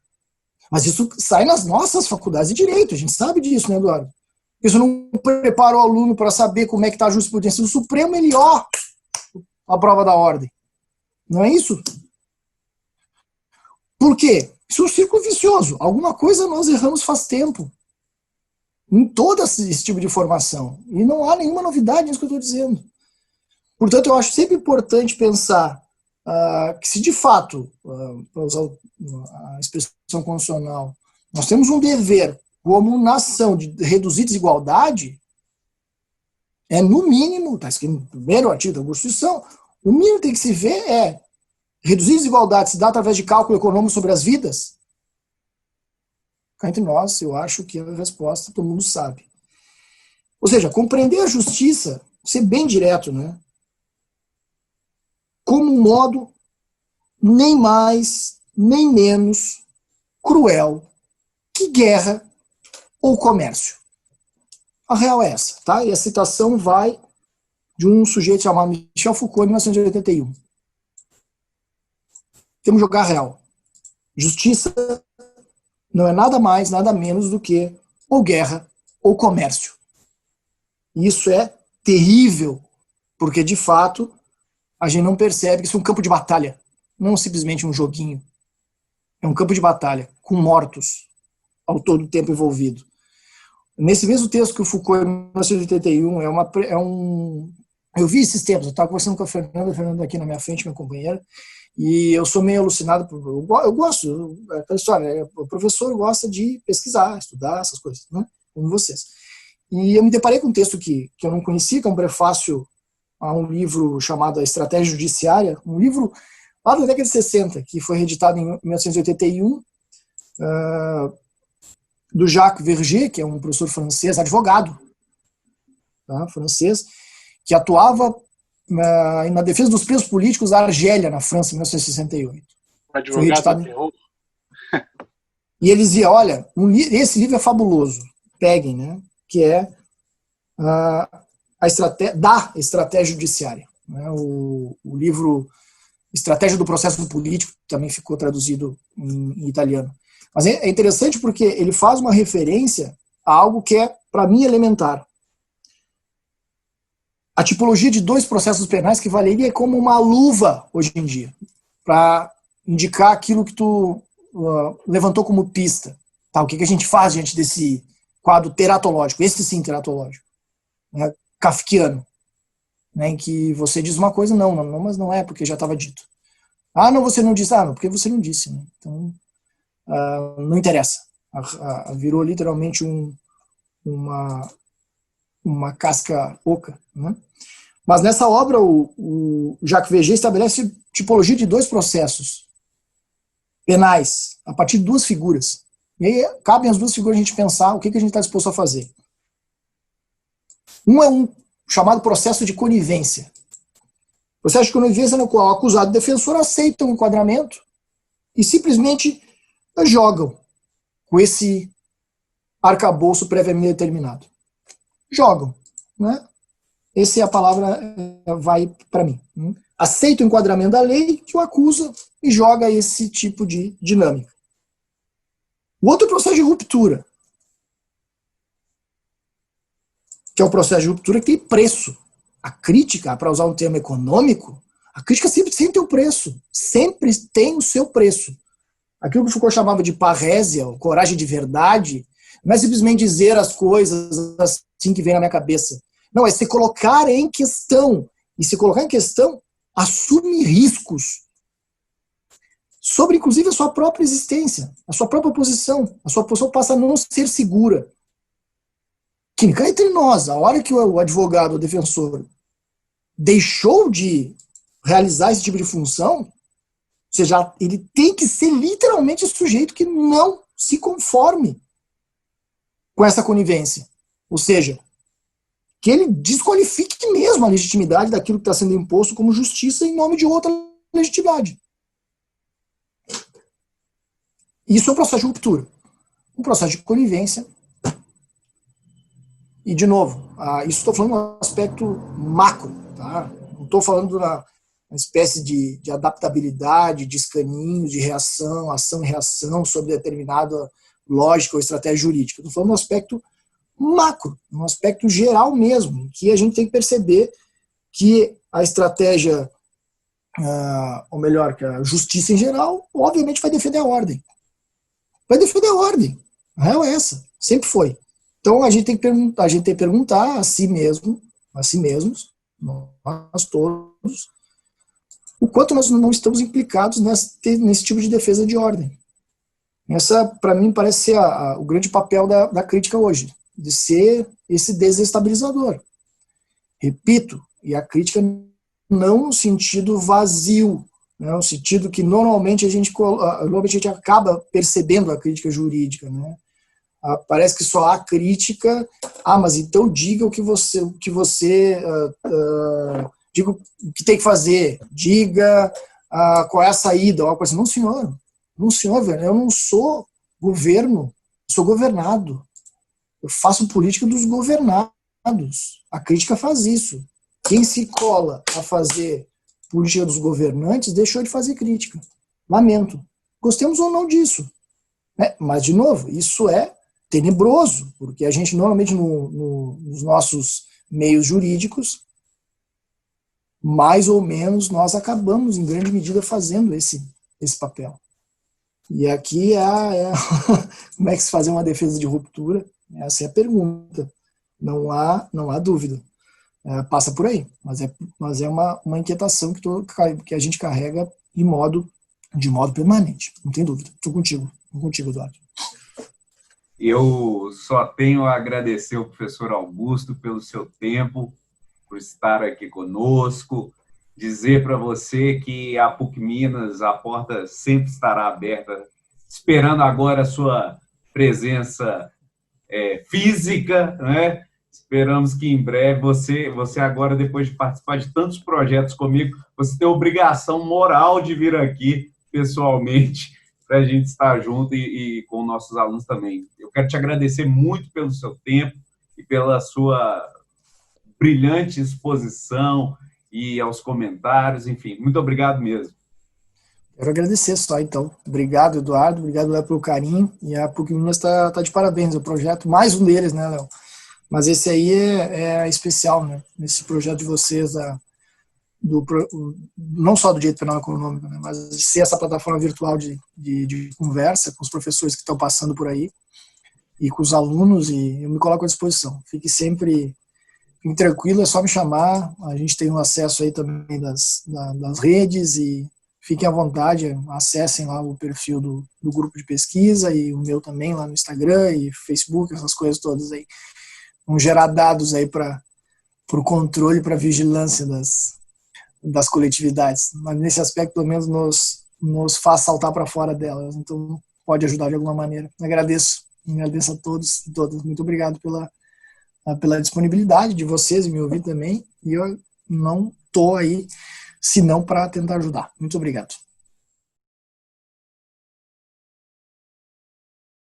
mas isso sai nas nossas faculdades de direito, a gente sabe disso, né, Eduardo? Isso não prepara o aluno para saber como é que está a jurisprudência do Supremo, ele, a prova da ordem. Não é isso? Por quê? Isso é um círculo vicioso. Alguma coisa nós erramos faz tempo. Em todo esse tipo de formação. E não há nenhuma novidade nisso que eu estou dizendo. Portanto, eu acho sempre importante pensar que se de fato, para usar a expressão constitucional, nós temos um dever como nação de reduzir desigualdade, no mínimo, está escrito no primeiro artigo da Constituição, o mínimo que tem que se ver é reduzir desigualdade se dá através de cálculo econômico sobre as vidas. Cá entre nós, eu acho que a resposta todo mundo sabe. Ou seja, compreender a justiça, ser bem direto, né? Como um modo nem mais, nem menos cruel que guerra ou comércio. A real é essa, tá? E a citação vai de um sujeito chamado Michel Foucault, em 1981. Temos que jogar a real. Justiça não é nada mais, nada menos do que ou guerra ou comércio. E isso é terrível, porque, de fato, a gente não percebe que isso é um campo de batalha, não simplesmente um joguinho. É um campo de batalha, com mortos ao todo o tempo envolvido. Nesse mesmo texto que o Foucault, em 1981, eu vi esses tempos, eu estava conversando com a Fernanda aqui na minha frente, minha companheira, e eu sou meio alucinado, eu gosto, aquela história, o professor gosta de pesquisar, estudar essas coisas, né, como vocês. E eu me deparei com um texto que eu não conhecia, que é um prefácio a um livro chamado A Estratégia Judiciária, um livro lá da década de 60, que foi reeditado em 1981, do Jacques Verger, que é um professor francês, advogado, tá, francês, que atuava na defesa dos presos políticos da Argélia, na França, em 1968. Advogado do terror. E ele dizia, olha, esse livro é fabuloso, peguem, né, que é a estratégia judiciária. Né, o livro Estratégia do Processo Político também ficou traduzido em italiano. Mas é interessante porque ele faz uma referência a algo que é, para mim, elementar. A tipologia de dois processos penais que valeria como uma luva hoje em dia, para indicar aquilo que tu levantou como pista. Tá, o que a gente faz diante desse quadro teratológico, esse sim teratológico, né, kafkiano, né, em que você diz uma coisa, não, mas não é porque já estava dito. Ah, não, você não disse, não, porque você não disse. Né? Então, não interessa. Virou literalmente uma casca oca. Né? Mas nessa obra, o Jacques Verger estabelece tipologia de dois processos penais, a partir de duas figuras. E aí cabem as duas figuras a gente pensar o que a gente está disposto a fazer. Um é um chamado processo de conivência. Processo de conivência no qual o acusado e o defensor aceitam o enquadramento e simplesmente jogam com esse arcabouço previamente determinado. Jogam. Né? Essa é a palavra, vai para mim. Aceita o enquadramento da lei que o acusa e joga esse tipo de dinâmica. O outro processo de ruptura, que é o processo de ruptura que tem preço. A crítica, para usar um termo econômico, a crítica sempre tem um preço. Sempre tem o seu preço. Aquilo que o Foucault chamava de parrésia, coragem de verdade, não é simplesmente dizer as coisas assim que vem na minha cabeça. Não, é se colocar em questão. E se colocar em questão, assume riscos sobre, inclusive, a sua própria existência, a sua própria posição. A sua posição passa a não ser segura. Que cá entre nós, a hora que o advogado, o defensor, deixou de realizar esse tipo de função, ou seja, ele tem que ser literalmente esse sujeito que não se conforme com essa conivência. Ou seja, que ele desqualifique mesmo a legitimidade daquilo que está sendo imposto como justiça em nome de outra legitimidade. Isso é um processo de ruptura. Um processo de conivência. E, de novo, isso estou falando no aspecto macro, tá? Não estou falando na espécie de adaptabilidade, de escaninho, de reação, ação e reação sobre determinada lógica ou estratégia jurídica. Estou falando no aspecto macro, no aspecto geral mesmo, que a gente tem que perceber que a estratégia, ou melhor, que a justiça em geral, obviamente vai defender a ordem. Vai defender a ordem. A real é essa, sempre foi. Então a gente tem que perguntar a si mesmo, a si mesmos, nós todos, o quanto nós não estamos implicados nesse tipo de defesa de ordem. Essa, para mim, parece ser o grande papel da crítica hoje, de ser esse desestabilizador. Repito, e a crítica não no sentido vazio, né, no sentido que normalmente a gente acaba percebendo a crítica jurídica, né? Parece que só há crítica. Mas então diga o que você diga o que tem que fazer, diga qual é a saída, ou algo assim. Não, senhor, velho, eu não sou governo, eu sou governado. Eu faço política dos governados. A crítica faz isso. Quem se cola a fazer política dos governantes deixou de fazer crítica. Lamento. Gostemos ou não disso. Mas, de novo, isso é tenebroso, porque a gente normalmente nos nossos meios jurídicos, mais ou menos, nós acabamos, em grande medida, fazendo esse papel. E aqui como é que se faz uma defesa de ruptura? Essa é a pergunta. Não há dúvida. Passa por aí, mas é uma inquietação que a gente carrega de modo permanente, não tem dúvida. Estou contigo, Eduardo. Eu só tenho a agradecer ao professor Augusto pelo seu tempo, por estar aqui conosco, dizer para você que a PUC Minas, a porta sempre estará aberta, esperando agora a sua presença física, né? Esperamos que em breve você agora, depois de participar de tantos projetos comigo, você tem a obrigação moral de vir aqui pessoalmente para a gente estar junto e com nossos alunos também. Eu quero te agradecer muito pelo seu tempo e pela sua brilhante exposição e aos comentários, enfim, muito obrigado mesmo. Quero agradecer só, então. Obrigado, Eduardo, obrigado, Léo, pelo carinho, e a PUC Minas está de parabéns, o projeto, mais um deles, né, Léo? Mas esse aí é especial, né? Esse projeto de vocês, não só do Direito Penal Econômico, né? Mas de ser essa plataforma virtual de conversa com os professores que estão passando por aí e com os alunos, e eu me coloco à disposição. Fique sempre tranquilo, é só me chamar. A gente tem um acesso aí também das redes, e fiquem à vontade, acessem lá o perfil do grupo de pesquisa e o meu também lá no Instagram e Facebook, essas coisas todas aí. Vamos gerar dados aí para o controle, para a vigilância das coletividades. Mas nesse aspecto, pelo menos, nos faz saltar para fora delas. Então, pode ajudar de alguma maneira. Agradeço a todos e todas. Muito obrigado pela disponibilidade de vocês e me ouvir também. E eu não estou aí, senão para tentar ajudar. Muito obrigado.